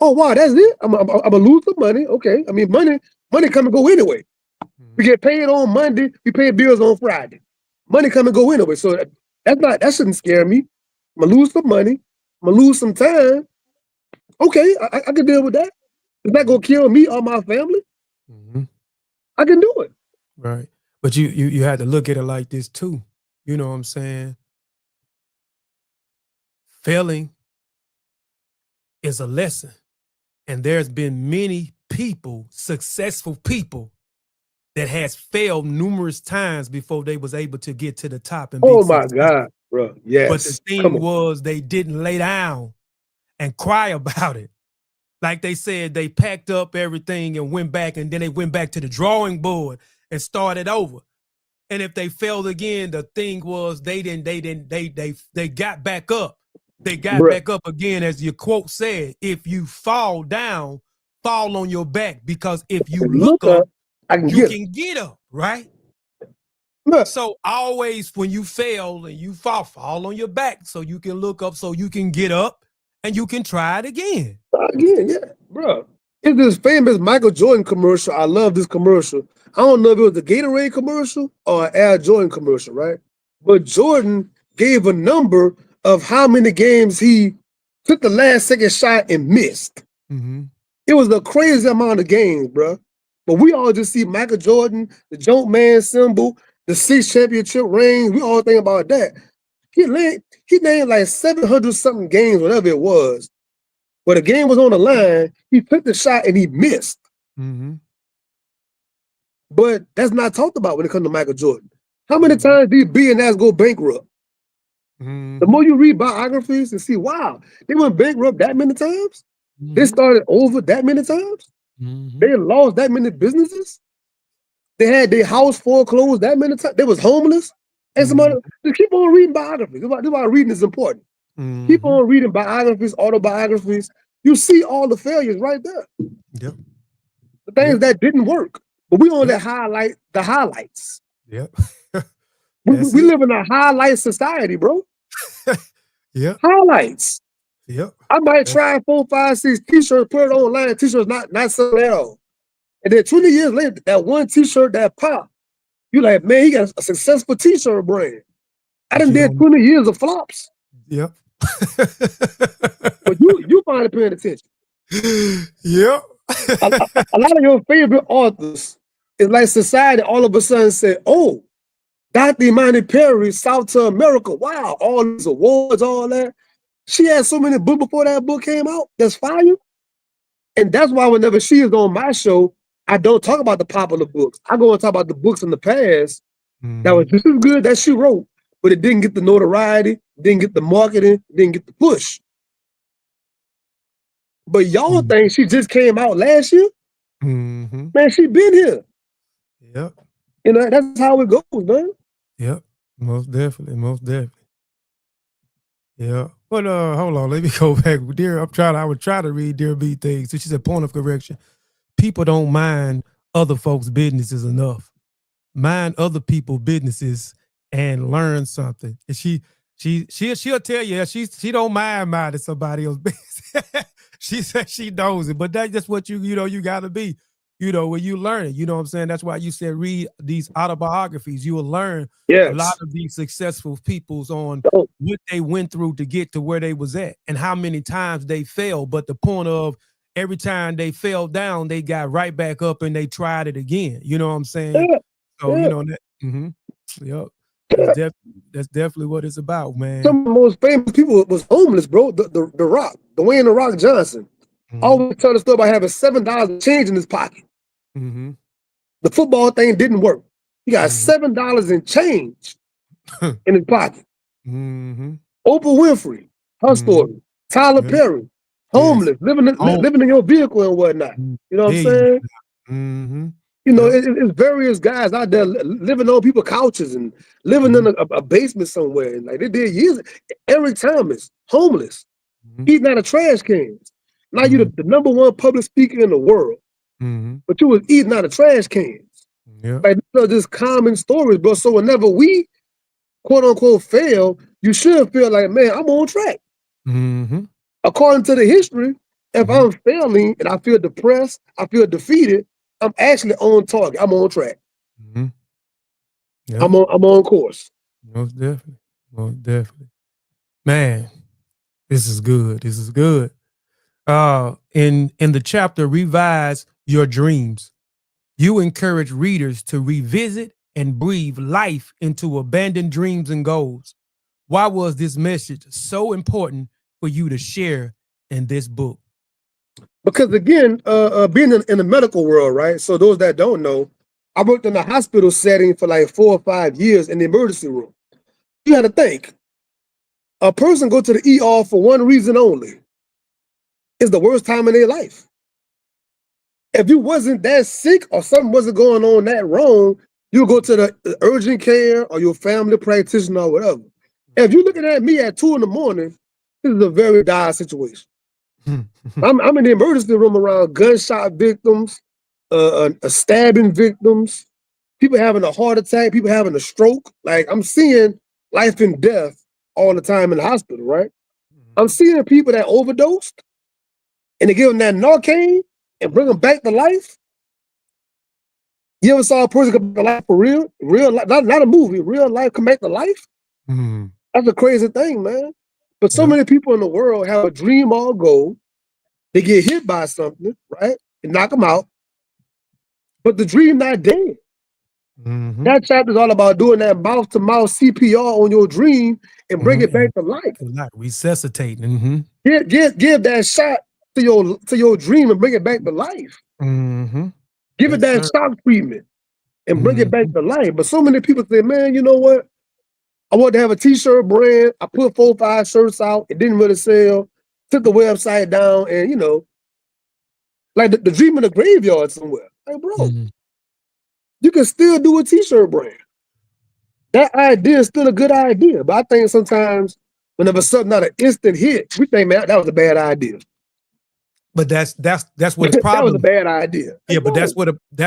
B: Oh, wow, that's it? I'm gonna lose the money. Okay. I mean, money come and go anyway. We get paid on Monday, we pay bills on Friday. Money come and go anyway. So that shouldn't scare me. I'm gonna lose some money. I'm gonna lose some time. Okay, I can deal with that. It's not gonna kill me or my family. I can do it.
A: Right. But you had to look at it like this too. You know what I'm saying? Failing is a lesson. And there's been many people, successful people, that has failed numerous times before they was able to get to the top and be
B: Oh my
A: successful.
B: God, bro. Yes.
A: But the
B: Come
A: thing
B: on.
A: was, they didn't lay down and cry about it. Like they said, they packed up everything and went back, and then they went back to the drawing board and started over. And if they failed again, the thing was they got back up. They got
B: Bruh.
A: back up again, as your quote said. If you fall down, fall on your back, because if you look up,
B: I can
A: you
B: get
A: can get up, right?
B: Look.
A: So always when you fail and you fall on your back so you can look up, so you can get up and you can try it again.
B: Again, yeah, bro. It's this famous Michael Jordan commercial. I love this commercial. I don't know if it was the Gatorade commercial or an Air Jordan commercial, right? But Jordan gave a number of how many games he took the last second shot and missed.
A: Mm-hmm.
B: It was a crazy amount of games, bro. But we all just see Michael Jordan, the Joke Man symbol, the 6 championship rings. We all think about that. He named like 700 something games, whatever it was. But the game was on the line. He took the shot and he missed.
A: Mm-hmm.
B: But that's not talked about when it comes to Michael Jordan. How many times did billionaires go bankrupt?
A: Mm-hmm.
B: The more you read biographies and see, wow, they went bankrupt that many times.
A: Mm-hmm.
B: They started over that many times.
A: Mm-hmm.
B: They lost that many businesses. They had their house foreclosed that many times. They was homeless. And somebody just keep on reading biographies. This is why reading is important.
A: Mm-hmm.
B: Keep on reading biographies, autobiographies. You see all the failures right there.
A: Yep.
B: The things that didn't work. But we only highlight the highlights.
A: Yep.
B: We live in a highlight society, bro.
A: Yep.
B: Highlights.
A: Yep.
B: I might try 4, 5, 6 t-shirts, put it online, t-shirts not selling at all. And then 20 years later, that one t-shirt that popped, you like, man, he got a successful t-shirt brand. I done did 20 years of flops.
A: Yep.
B: But you finally paying attention.
A: Yep.
B: a lot of your favorite authors, it's like society all of a sudden said, oh, Dr. Imani Perry, South to America. Wow, all these awards, all that. She had so many books before that book came out. That's fire. And that's why whenever she is on my show, I don't talk about the popular books. I go and talk about the books in the past that was just as good that she wrote, but it didn't get the notoriety, didn't get the marketing, didn't get the push. But y'all think she just came out last year?
A: Mm-hmm.
B: Man, she been here.
A: Yep.
B: You know, that's how it goes, man.
A: Yep. Most definitely. Most definitely. Yeah. But hold on, let me go back. I would try to read Dear B things. So she said, point of correction. People don't mind other folks' businesses enough. Mind other people's businesses and learn something. And she'll tell you she don't mind minding somebody else's business. She said she knows it, but that's just what you gotta be. When you learn it, you know what I'm saying? That's why you said read these autobiographies. You will learn a lot of these successful people's on what they went through to get to where they was at and how many times they failed. But the point of every time they fell down, they got right back up and they tried it again. You know what I'm saying?
B: Yeah.
A: So, that. Yep. That's definitely what it's about, man.
B: Some of the most famous people was homeless, bro. The Rock, Dwayne "The Rock" Johnson. Always tell the story about having $7 change in his pocket. The football thing didn't work. He got $7 in change in his pocket. Oprah Winfrey, her story. Tyler Perry, homeless, living in your vehicle and whatnot. You know what I'm saying? You know, it's various guys out there living on people's couches and living in a basement somewhere. And like they did years. Eric Thomas, homeless, eating out of trash cans. Now you're the number one public speaker in the world, but you was eating out of trash cans. Like these are just common stories, bro. So whenever we, quote unquote, fail, you should feel like, man, I'm on track. According to the history, if I'm failing and I feel depressed, I feel defeated, I'm actually on target. I'm on track. I'm on course.
A: Most definitely. Most definitely. Man, this is good. This is good. In the chapter, Revise Your Dreams, you encourage readers to revisit and breathe life into abandoned dreams and goals. Why was this message so important for you to share in this book?
B: Because again, being in the medical world, right? So those that don't know, I worked in a hospital setting for like 4 or 5 years in the emergency room. You got to think, a person go to the ER for one reason only. It's the worst time in their life. If you wasn't that sick or something wasn't going on that wrong, you go to the urgent care or your family practitioner or whatever. If you're looking at me at 2 in the morning, this is a very dire situation. I'm in the emergency room around gunshot victims, stabbing victims, people having a heart attack, people having a stroke. Like, I'm seeing life and death all the time in the hospital, right? I'm seeing people that overdosed and they give them that Narcan and bring them back to life. You ever saw a person come back to life for real? Real life, not a movie, real life come back to life? That's a crazy thing, man. But so many people in the world have a dream or a goal. They get hit by something, right? And knock them out. But the dream not dead. That chapter is all about doing that mouth-to-mouth CPR on your dream and bring it back to life.
A: Resuscitating.
B: Give that shot to your dream and bring it back to life. Give it that shock treatment and bring it back to life. But so many people say, man, you know what? I want to have a t-shirt brand. I put 4 or 5 shirts out. It didn't really sell. Took the website down and, you know, like the dream in the graveyard somewhere. Like, bro, you can still do a t-shirt brand. That idea is still a good idea. But I think sometimes whenever something not an instant hit, we think, man, that was a bad idea.
A: But that's what the problem.
B: That was a bad idea.
A: Yeah, but that's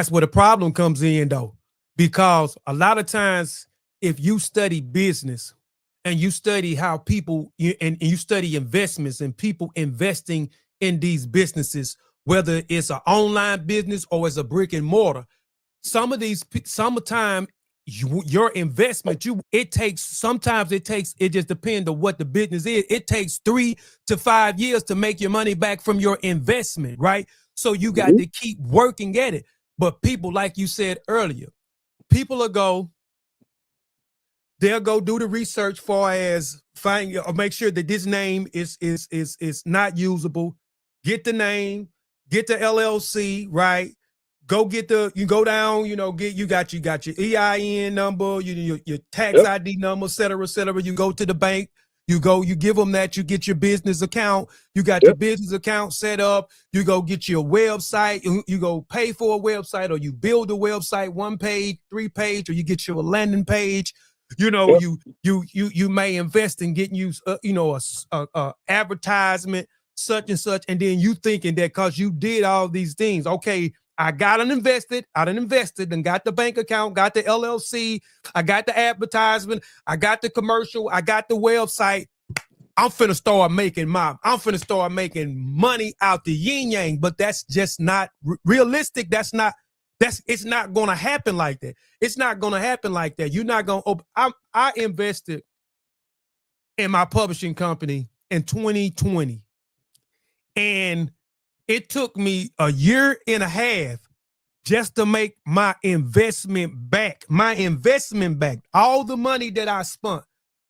A: where the problem comes in, though, because a lot of times if you study business and you study how people and you study investments and people investing in these businesses, whether it's an online business or it's a brick and mortar, sometimes your investment, it just depends on what the business is. It takes 3 to 5 years to make your money back from your investment, right? So you got to keep working at it. But people, like you said earlier, people they'll go do the research far as find or make sure that this name is not usable. Get the name, get the LLC, right? You go down, you know, you got your EIN number, your tax ID number, et cetera, et cetera. You go to the bank, you give them that, you get your business account, you got your business account set up, you go get your website, you go pay for a website, or you build a website, 1 page, 3 page, or you get your landing page. You know, you may invest in getting you, a advertisement, such and such, and then you thinking that because you did all these things, okay, I done invested and got the bank account, got the LLC, I got the advertisement, I got the commercial, I got the website. I'm finna start making money out the yin yang, but that's just not realistic. It's not going to happen like that. It's not going to happen like that. You're not going to, I invested in my publishing company in 2020, and it took me a year and a half just to make my investment back. All the money that I spent,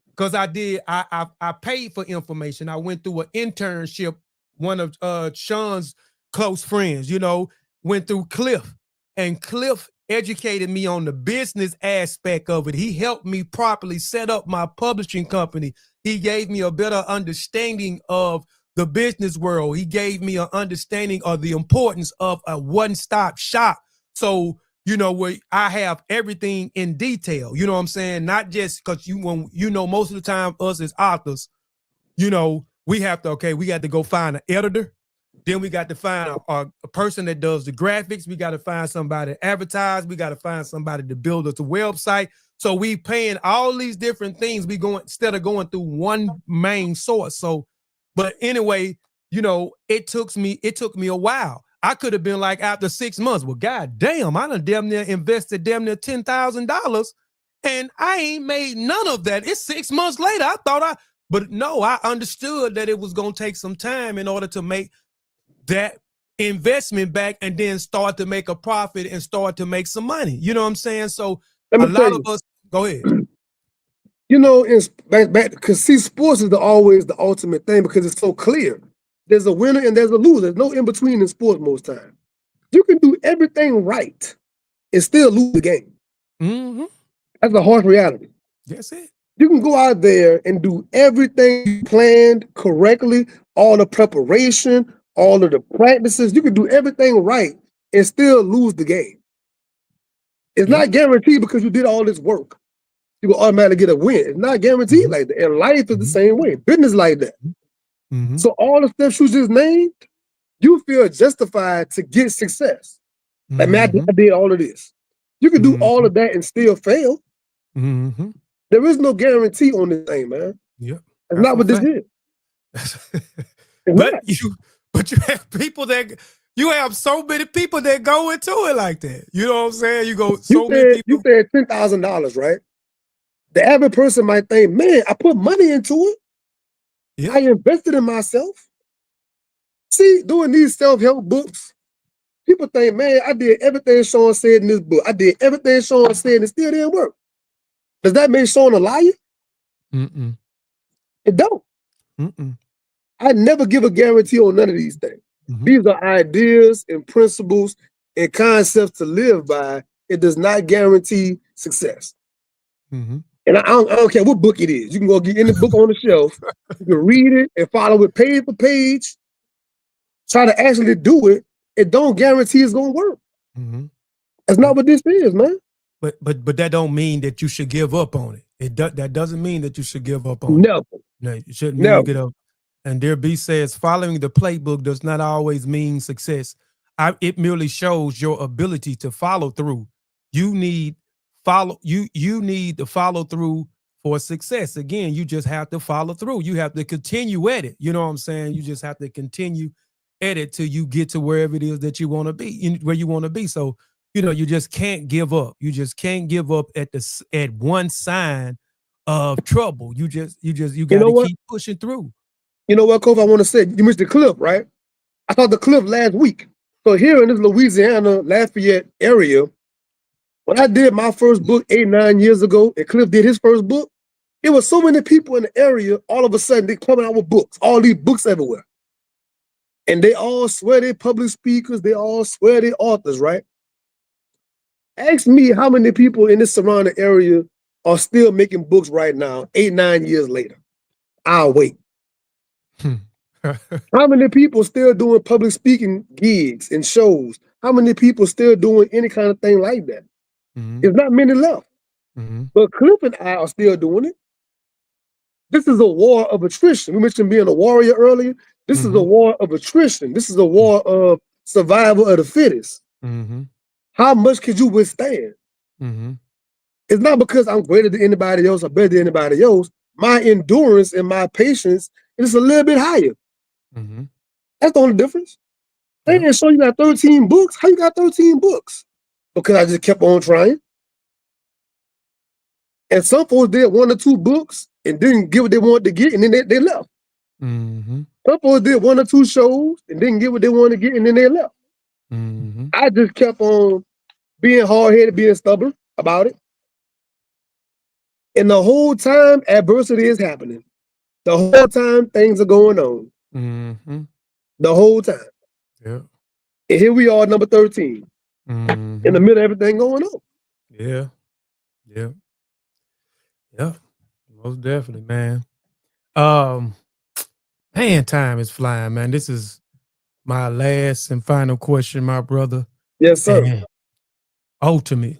A: because I paid for information. I went through an internship. One of Sean's close friends, went through Cliff, and Cliff educated me on the business aspect of it. He helped me properly set up my publishing company. He gave me a better understanding of the business world. He gave me an understanding of the importance of a one-stop shop. So, where I have everything in detail, you know what I'm saying? Not just because most of the time us as authors, we have to go find an editor. Then we got to find a person that does the graphics. We got to find somebody to advertise. We got to find somebody to build us a website. So we paying all these different things. Instead of going through one main source. So, but anyway, it took me a while. I could have been like after 6 months, well, God damn, I done damn near invested $10,000 and I ain't made none of that. It's 6 months later. But no, I understood that it was going to take some time in order to make that investment back and then start to make a profit and start to make some money. You know what I'm saying? So a lot of us, go ahead.
B: Because sports is always the ultimate thing because it's so clear. There's a winner and there's a loser. There's no in between in sports most times. You can do everything right and still lose the game.
A: Mm-hmm.
B: That's a harsh reality.
A: That's it.
B: You can go out there and do everything you planned correctly, all the preparation, all of the practices. You can do everything right and still lose the game. It's not guaranteed because you did all this work. You will automatically get a win. It's not guaranteed like that. And life is the same way. Business like that.
A: Mm-hmm.
B: So all the steps you just named, you feel justified to get success. Like, man, I did all of this. You can do all of that and still fail.
A: Mm-hmm.
B: There is no guarantee on this thing, man.
A: Yeah.
B: That's not what this is.
A: But you have people that you have so many people that go into it like that. You know what I'm saying? You go many people.
B: You said $10,000, right? The average person might think, man, I put money into it. Yeah. I invested in myself. See, doing these self-help books, people think, man, I did everything Sean said in this book. I did everything Sean said and it still didn't work. Does that make Sean a liar?
A: Mm-mm.
B: It don't.
A: Mm-mm.
B: I never give a guarantee on none of these things. Mm-hmm. These are ideas and principles and concepts to live by. It does not guarantee success.
A: Mm-hmm.
B: And I don't care what book it is. You can go get any book on the shelf. You can read it and follow it page for page. Try to actually do it. It don't guarantee it's gonna work.
A: Mm-hmm.
B: That's not what this is, man.
A: But that don't mean that you should give up on it. That doesn't mean that you should give up on
B: it.
A: No, you shouldn't mean to get up. And Dear B says, following the playbook does not always mean success. It merely shows your ability to follow through. You need to follow through for success. Again, you just have to follow through. You have to continue at it. You know what I'm saying? You just have to continue at it till you get to wherever it is that you want to be, where you want to be. So, you just can't give up. You just can't give up at one sign of trouble. You got to keep pushing through.
B: You know what, Kofi, I want to say? You missed the clip, right? I saw the clip last week. So here in this Louisiana, Lafayette area, when I did my first book 8-9 years ago, and Cliff did his first book, it was so many people in the area, all of a sudden, they coming out with books, all these books everywhere. And they all swear they're public speakers, they all swear they're authors, right? Ask me how many people in this surrounding area are still making books right now, 8-9 years later. I'll wait. How many people still doing public speaking gigs and shows? How many people still doing any kind of thing like that? Mm-hmm. There's not many left. Mm-hmm. But Cliff and I are still doing it. This is a war of attrition. We mentioned being a warrior earlier. This is a war of attrition. This is a war of survival of the fittest. Mm-hmm. How much could you withstand? Mm-hmm. It's not because I'm greater than anybody else or better than anybody else. My endurance and my patience is a little bit higher. Mm-hmm. That's the only difference. They didn't show you got 13 books. How you got 13 books? Because I just kept on trying. And some folks did 1 or 2 books and didn't get what they wanted to get, and then they left. Mm-hmm. Some folks did 1 or 2 shows and didn't get what they wanted to get, and then they left. Mm-hmm. I just kept on being hard-headed, being stubborn about it. And the whole time, adversity is happening. The whole time, things are going on. Mm-hmm. The whole time.
A: Yeah.
B: And here we are, number 13. Mm-hmm. In the middle of everything going on.
A: Yeah. Yeah. Yeah. Most definitely, man. Man, time is flying, man. This is my last and final question, my brother.
B: Yes, sir.
A: And ultimate,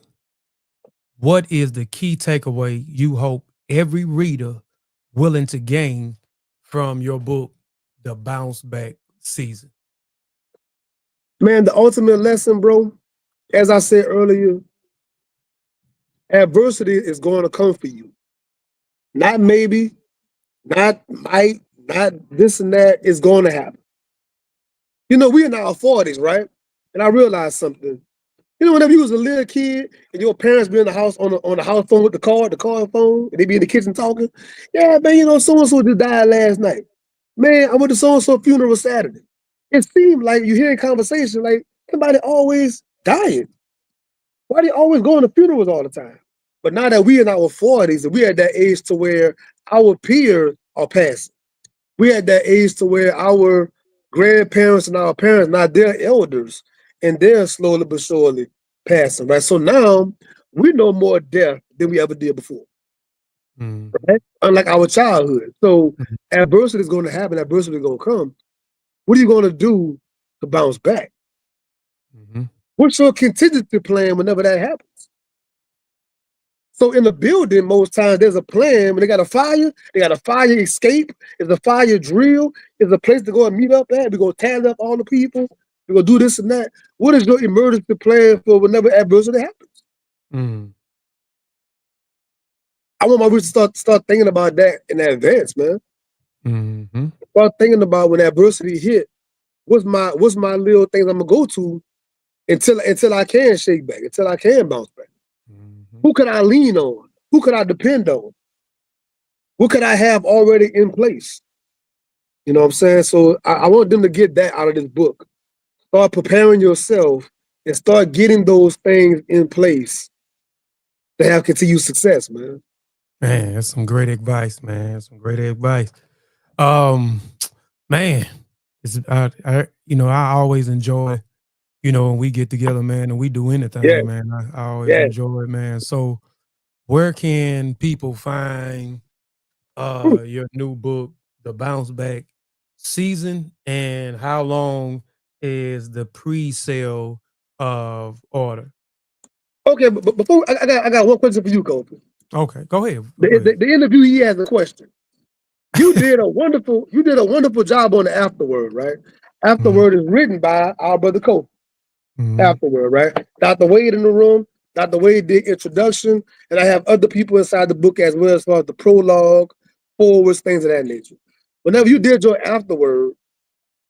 A: what is the key takeaway you hope every reader willing to gain from your book, The Bounce Back Season?
B: Man, the ultimate lesson, bro, as I said earlier, adversity is going to come for you. Not maybe, not might, not this and that. It's going to happen. We're in our 40s, right? And I realized something. Whenever you was a little kid and your parents be in the house on the house phone with the car phone, and they be in the kitchen talking, yeah, man, so-and-so just died last night. Man, I went to so-and-so funeral Saturday. It seemed like you hearing conversation like somebody always dying. Why they always going to funerals all the time? But now that we in our 40s and we at that age to where our peers are passing, we at that age to where our grandparents and our parents, now they're elders, and they're slowly but surely passing, right? So now we know more death than we ever did before, right? Unlike our childhood. So adversity is going to happen, adversity is going to come. What are you going to do to bounce back? What's your contingency plan whenever that happens? So in the building, most times there's a plan. When they got a fire escape, there's a fire drill, there's a place to go and meet up at. We're going to tally up all the people. We're going to do this and that. What is your emergency plan for whenever adversity happens? I want my readers to start thinking about that in advance, man. Start thinking about when adversity hit, what's my little things I'm going to go to until I can shake back, until I can bounce back. Who could I lean on? Who could I depend on? What could I have already in place? You know what I'm saying? So I want them to get that out of this book. Start preparing yourself and start getting those things in place to have continued success, man.
A: Man, that's some great advice, man. Some great advice. Man, it's I always enjoy, when we get together, man, and we do anything, man. I always enjoy it, man. So where can people find your new book, The Bounce Back Season, and how long is the pre-sale order?
B: Okay, but before I got one question for you, Kofi.
A: Okay, go ahead.
B: The interviewee has a question. You did a wonderful job on the afterword, right? Afterword is written by our brother Kofi. Afterward, right? Dr. Wade in the room. Dr. Wade did introduction, and I have other people inside the book as well, as far as the prologue, forwards, things of that nature. Whenever you did your afterword,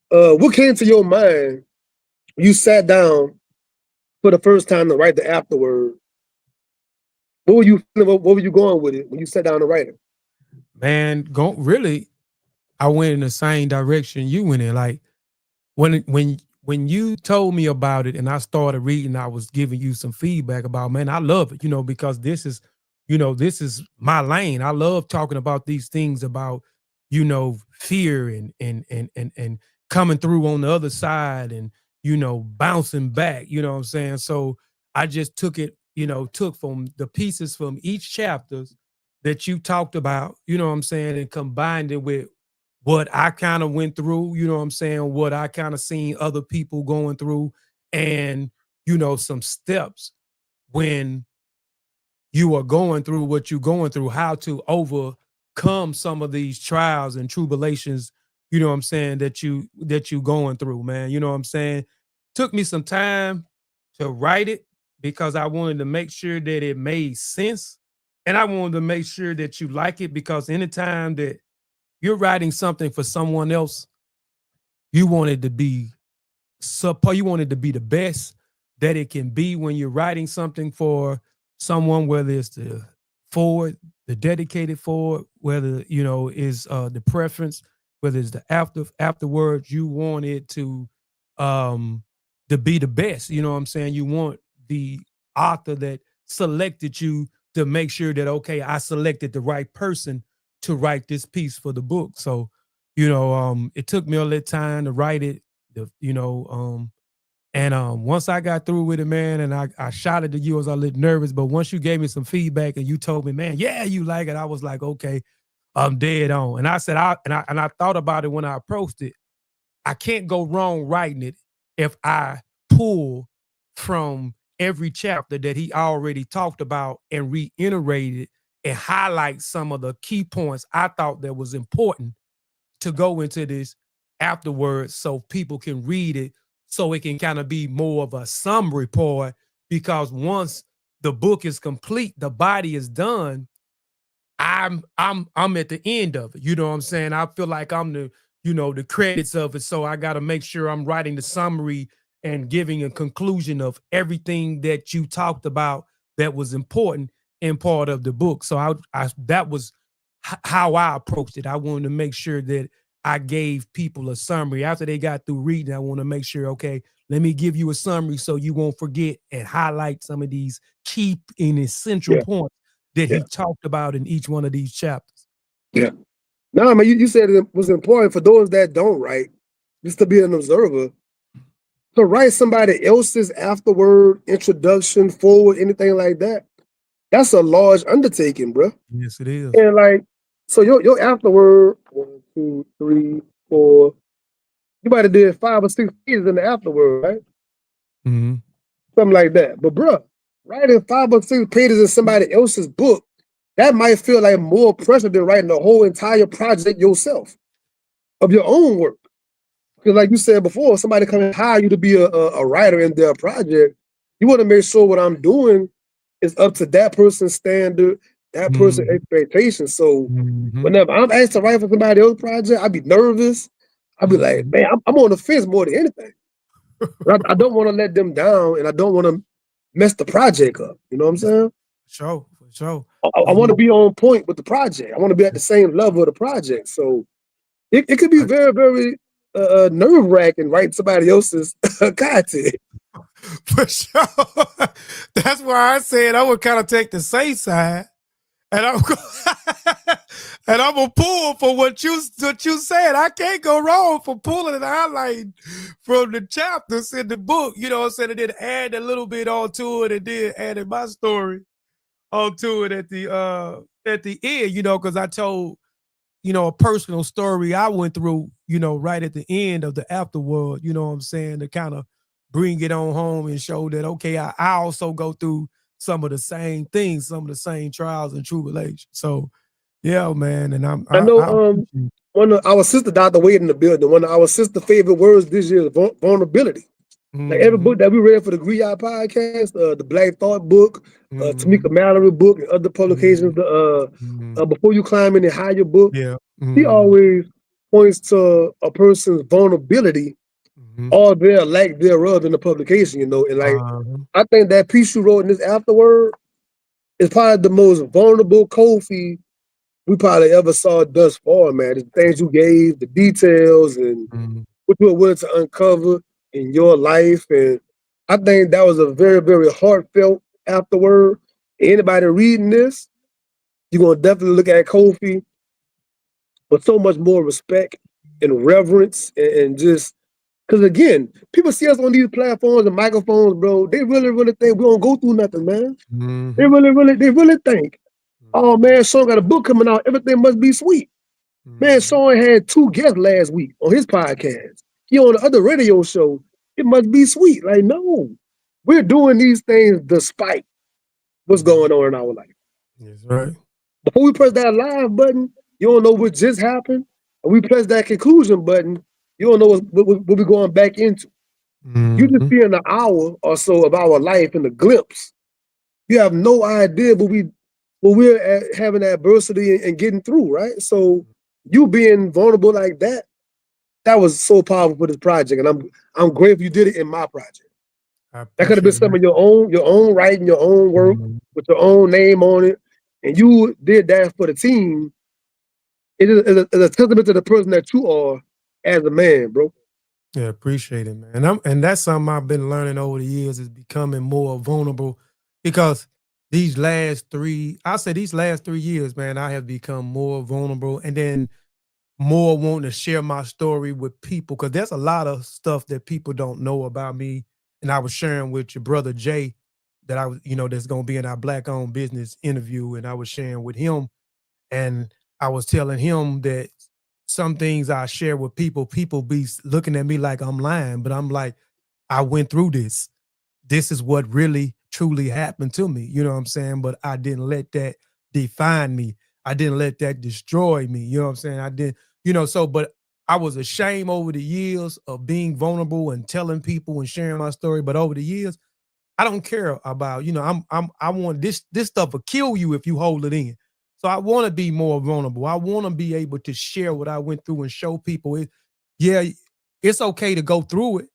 B: what came to your mind? You sat down for the first time to write the afterword. What were you feeling? What were you going with it when you sat down to write it?
A: Man, I went in the same direction you went in. Like when you told me about it and I started reading, I was giving you some feedback about, man, I love it, because this is my lane. I love talking about these things about, fear and coming through on the other side and, bouncing back, you know what I'm saying? So I just took from the pieces from each chapter that you talked about, you know what I'm saying, and combined it with what I kind of went through, you know what I'm saying, what I kind of seen other people going through, and, some steps when you are going through what you're going through, how to overcome some of these trials and tribulations, you know what I'm saying, that you going through, man. You know what I'm saying? Took me some time to write it because I wanted to make sure that it made sense. And I wanted to make sure that you like it, because anytime that you're writing something for someone else, you want it to be the best that it can be when you're writing something for someone, whether it's the dedicated forward, whether, is the preference, whether it's the afterwards, you want it to be the best. You know what I'm saying? You want the author that selected you to make sure that, okay, I selected the right person to write this piece for the book. So, it took me a little time to write it, and once I got through with it, man, and I shot it to you, I was a little nervous, but once you gave me some feedback and you told me, man, yeah, you like it, I was like, okay, I'm dead on. And I said, I thought about it when I approached it. I can't go wrong writing it if I pull from every chapter that he already talked about and reiterated and highlight some of the key points I thought that was important to go into this afterwards, so people can read it, so it can kind of be more of a summary part. Because once the book is complete, the body is done, I'm at the end of it. You know what I'm saying? I feel like I'm the credits of it. So I got to make sure I'm writing the summary and giving a conclusion of everything that you talked about that was important in part of the book. So that was how I approached it. I wanted to make sure that I gave people a summary after they got through reading. I want to make sure, okay, let me give you a summary so you won't forget, and highlight some of these key and essential points that he talked about in each one of these chapters.
B: Yeah. No, man, you said it was important for those that don't write. just to be an observer, to write somebody else's afterword, introduction, forward, anything like that, that's a large undertaking, bro.
A: Yes, it is.
B: And like, so your afterword, 1, 2, 3, 4, you might have did 5 or 6 pages in the afterword, right?
A: Mm-hmm.
B: Something like that. But bro, writing 5 or 6 pages in somebody else's book, that might feel like more pressure than writing the whole entire project yourself of your own work. Because like you said before, somebody come and hire you to be a writer in their project, you want to make sure what I'm doing is up to that person's standard, that person's expectation. So whenever I'm asked to write for somebody else's project, I'd be nervous. I'd be like, man, I'm on the fence more than anything. I don't want to let them down, and I don't want to mess the project up. You know what I'm saying?
A: For sure.
B: I want to be on point with the project. I want to be at the same level of the project. So it could be very, very nerve wracking writing somebody else's content.
A: For sure. That's why I said I would kind of take the safe side, and I'm and I'm gonna pull for what you said. I can't go wrong for pulling and highlighting from the chapters in the book. You know what I'm saying? And then add a little bit onto it, and then added my story onto it at the end. You know, because I told a personal story I went through. Right at the end of the afterword. You know what I'm saying? To kind of bring it on home and show that, okay, I also go through some of the same things, some of the same trials and tribulations. So, yeah, man. And
B: I know one of our sister, Dr. Wade, in the building, one of our sister favorite words this year is vulnerability. Like every book that we read for the Griot podcast, the Black Thought book, Tamika Mallory book, and other publications, Before You Climb Any Higher book, he always points to a person's vulnerability or their lack thereof in the publication, and like I think that piece you wrote in this afterward is probably the most vulnerable Kofi we probably ever saw thus far, man. The things you gave, the details, and what you were willing to uncover in your life. And I think that was a very, very heartfelt afterword. Anybody reading this, you're going to definitely look at Kofi with so much more respect and reverence and just, because again, people see us on these platforms and microphones, bro. They really, really think we don't go through nothing, man. They really think, oh man, Sean got a book coming out. Everything must be sweet. Man, Sean had 2 guests last week on his podcast. He on the other radio show. It must be sweet. Like, no, we're doing these things despite what's going on in our life.
A: That's right.
B: Before we press that live button, you don't know what just happened. And we press that conclusion button, you don't know what we're going back into. You just see in an hour or so of our life in the glimpse. You have no idea what we're having adversity and getting through, right? So you being vulnerable like that was so powerful for this project, and I'm grateful you did it in my project. That could have been some of your own writing, your own work with your own name on it, and you did that for the team. It is a testament to the person that you are as a man, bro.
A: Yeah, appreciate it, man. And that's something I've been learning over the years is becoming more vulnerable, because these last 3 years, man, I have become more vulnerable, and then more wanting to share my story with people, because there's a lot of stuff that people don't know about me. And I was sharing with your brother Jay that I was, that's going to be in our Black Owned Business interview, and I was sharing with him, and I was telling him that some things I share with people be looking at me like I'm lying, but I'm like, I went through this. This is what really truly happened to me. You know what I'm saying? But I didn't let that define me. I didn't let that destroy me. You know what I'm saying? I didn't, but I was ashamed over the years of being vulnerable and telling people and sharing my story. But over the years, I don't care about, I want this stuff will kill you if you hold it in. So I want to be more vulnerable. I want to be able to share what I went through and show people it's okay to go through it,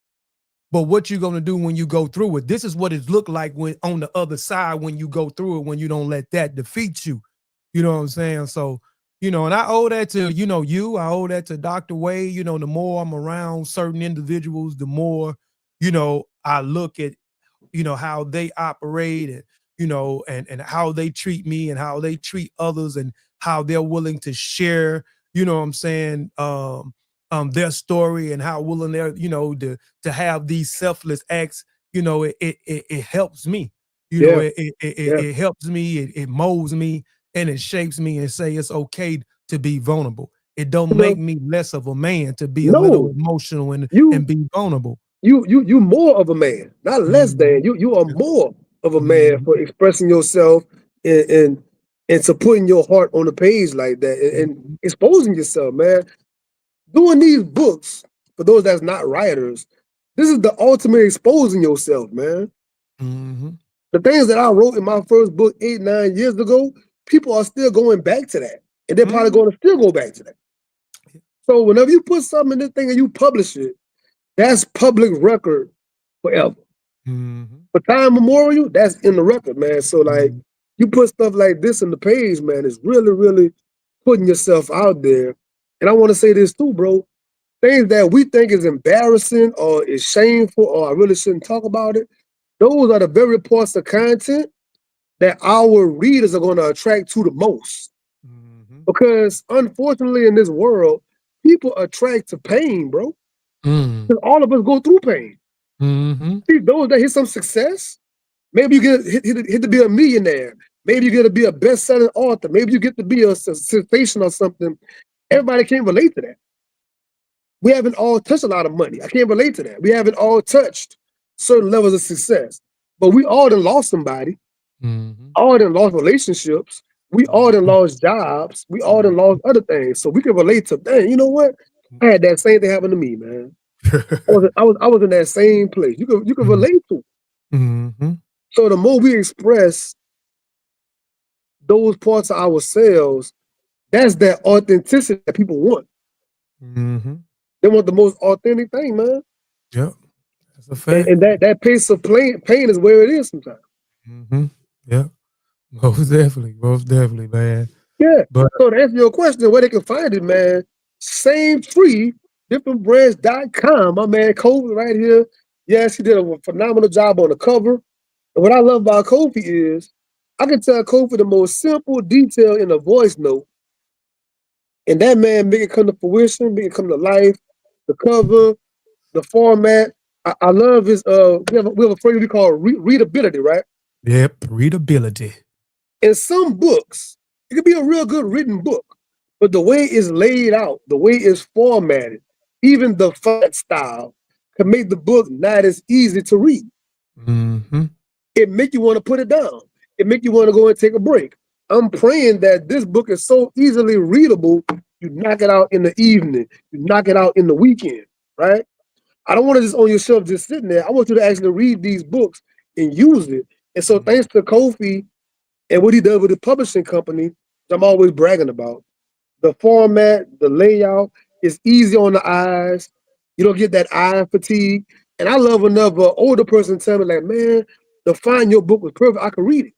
A: but what you gonna do when you go through it? This is what it looked like when on the other side when you go through it, when you don't let that defeat you. You know what I'm saying? So, and I owe that to, I owe that to Dr. Wade. The more I'm around certain individuals, the more, I look at, how they operate and, and how they treat me and how they treat others and how they're willing to share, you know what I'm saying, their story and how willing they're, to have these selfless acts, it helps me. It helps me, it molds me, and it shapes me and say it's okay to be vulnerable. It don't make me less of a man to be a little emotional and be vulnerable.
B: You more of a man, not less than. You are more of a man for expressing yourself and to putting your heart on the page like that and exposing yourself, man. Doing these books, for those that's not writers, this is the ultimate exposing yourself, man. The things that I wrote in my first book 8-9 years ago, people are still going back to that. And they're probably going to still go back to that. So whenever you put something in this thing and you publish it, that's public record forever. For time memorial, that's in the record, man. So like, you put stuff like this in the page, man, it's really, really putting yourself out there. And I want to say this too, bro. Things that we think is embarrassing or is shameful or I really shouldn't talk about it, those are the very parts of content that our readers are going to attract to the most. Because unfortunately in this world, people attract to pain, bro. Because all of us go through pain. See, those that hit some success, maybe you get hit to be a millionaire. Maybe you get to be a best-selling author. Maybe you get to be a sensation or something. Everybody can't relate to that. We haven't all touched a lot of money. I can't relate to that. We haven't all touched certain levels of success. But we all done lost somebody. All done lost relationships. We all done lost jobs. We all done lost other things. So we can relate to, dang, you know what? I had that same thing happen to me, man. I was in that same place. You can relate to it. So the more we express those parts of ourselves, that's that authenticity that people want. They want the most authentic thing, man.
A: Yep. That's a fact.
B: And that pace of pain is where it is sometimes.
A: Yeah. Most definitely, man.
B: Yeah. But so to answer your question, where they can find it, man, same tree, differentbranch.com. My man Kofi right here. Yes, he did a phenomenal job on the cover. And what I love about Kofi is I can tell Kofi the most simple detail in a voice note. And that man make it come to fruition, make it come to life. The cover, the format. I love his we have a phrase we call readability, right?
A: Yep, readability.
B: In some books, it could be a real good written book, but the way it's laid out, the way it's formatted, even the font style can make the book not as easy to read. It make you want to put it down. It make you want to go and take a break. I'm praying that this book is so easily readable, you knock it out in the evening, you knock it out in the weekend, right? I don't want to just on your shelf just sitting there. I want you to actually read these books and use it. And so thanks to Kofi and what he does with the publishing company, I'm always bragging about, the format, the layout is easy on the eyes. You don't get that eye fatigue. And I love another older person tell me like, man, the font your book was perfect. I can read it.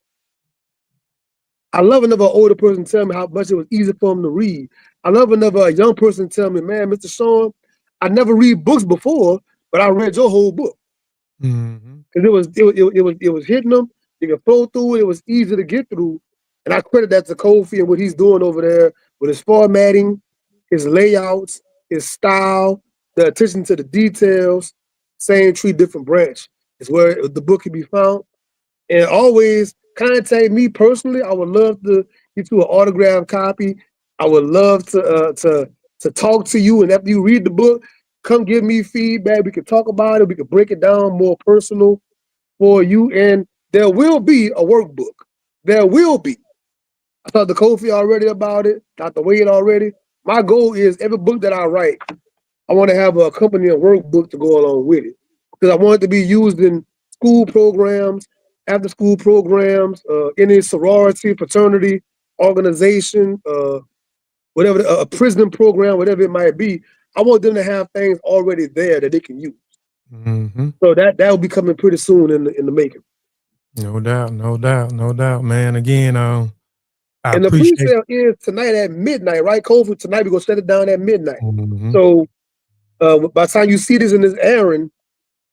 B: I love another older person tell me how much it was easy for him to read. I love another young person tell me, man, Mr. Sean, I never read books before, but I read your whole book. Because it was hitting them. You can flow through it. It was easy to get through. And I credit that to Kofi and what he's doing over there with his formatting, his layouts, his style, the attention to the details. Same tree, different branch is where the book can be found. And always contact me personally. I would love to get you an autographed copy. I would love to talk to you. And after you read the book, come give me feedback. We can talk about it. We can break it down more personal for you. And there will be a workbook. There will be. I talked to Kofi already about it. Dr. Wade already. My goal is every book that I write, I want to have a accompanying workbook to go along with it. Because I want it to be used in school programs, after school programs, any sorority, fraternity, organization, whatever, a prison program, whatever it might be. I want them to have things already there that they can use. So that will be coming pretty soon in the making.
A: No doubt, man. Again,
B: and the pre-sale is tonight at midnight, right, Kofi? Tonight we're gonna shut it down at midnight. So by the time you see this in this airing,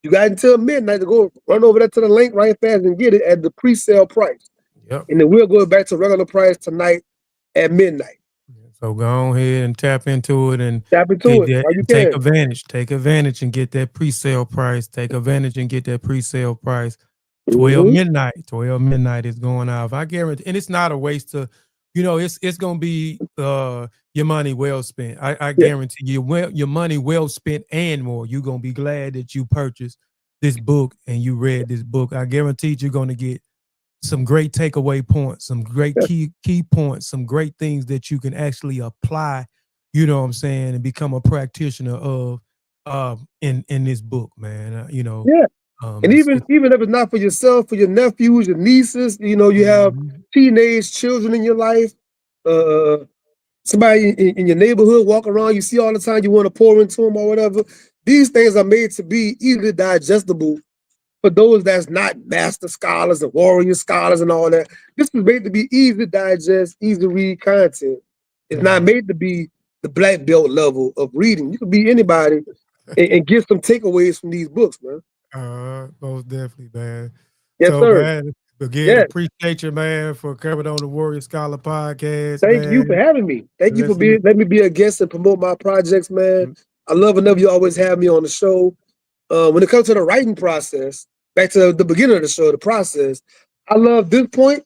B: you got until midnight to go run over there to the link right fast and get it at the pre-sale price.
A: Yep.
B: And then we'll go back to regular price tonight at midnight.
A: So go ahead and tap into it and
B: Tap into
A: get
B: it
A: that
B: while you
A: and take
B: can.
A: advantage. Take advantage and get that pre-sale price. Take advantage and get that pre-sale price. 12 midnight. 12 midnight is going off. I guarantee, and it's not a waste of, it's gonna be your money well spent. I
B: Yeah.
A: guarantee you your money well spent and more. You're gonna be glad that you purchased this book and you read this book. I guarantee you're gonna get some great takeaway points, some great key points, some great things that you can actually apply, you know what I'm saying, and become a practitioner of in this book, man.
B: Yeah. And
A: It's
B: even if it's not for yourself, for your nephews, your nieces, you have teenage children in your life, somebody in your neighborhood walk around, you see all the time, you want to pour into them or whatever. These things are made to be easily digestible for those that's not master scholars and warrior scholars and all that. This is made to be easy to digest, easy to read content. It's not made to be the black belt level of reading. You can be anybody and get some takeaways from these books, man.
A: Most definitely, man.
B: Yes,
A: So,
B: sir.
A: man, again, appreciate you, man, for coming on the Warrior Scholar podcast.
B: Thank you for having me. Thank you for let me be a guest and promote my projects, man. I love whenever you always have me on the show. When it comes to the writing process, back to the beginning of the show, the process, I love this point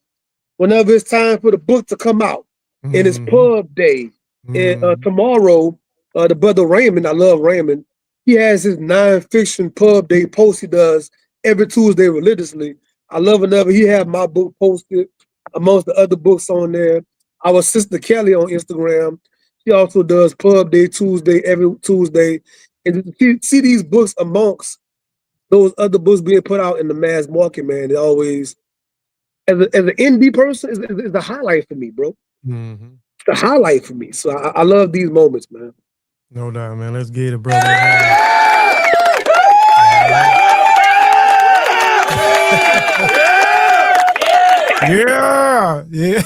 B: whenever it's time for the book to come out. And it's pub day. And tomorrow, the brother Raymond, I love Raymond, he has his nonfiction pub day post he does every Tuesday religiously. I love whenever he have my book posted amongst the other books on there. Our sister Kelly on Instagram, she also does pub day Tuesday, every Tuesday. And to see these books amongst those other books being put out in the mass market, man, it always, as an indie person, is a highlight for me, bro. It's a highlight for me. So I love these moments, man.
A: No doubt, man. Let's get it, brother. Yeah.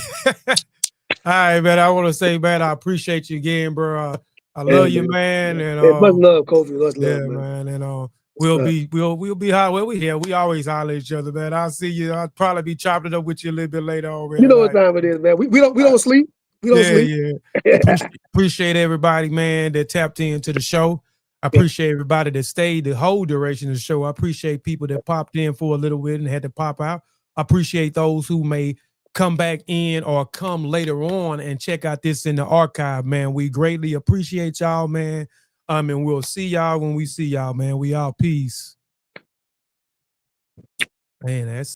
A: All right, man. I want to say, man, I appreciate you again, bro. I love you, man. And
B: much love, Kofi. Much love,
A: man. And we'll be high. Well, we always holler at each other, man. I'll see you. I'll probably be chopping it up with you a little bit later already.
B: You know what time it is, man. We don't sleep. We don't sleep.
A: Yeah. Appreciate everybody, man, that tapped into the show. I appreciate everybody that stayed the whole duration of the show. I appreciate people that popped in for a little bit and had to pop out. I appreciate those who may come back in or come later on and check out this in the archive, man. We greatly appreciate y'all, man. And we'll see y'all when we see y'all, man. We all peace. Man, that's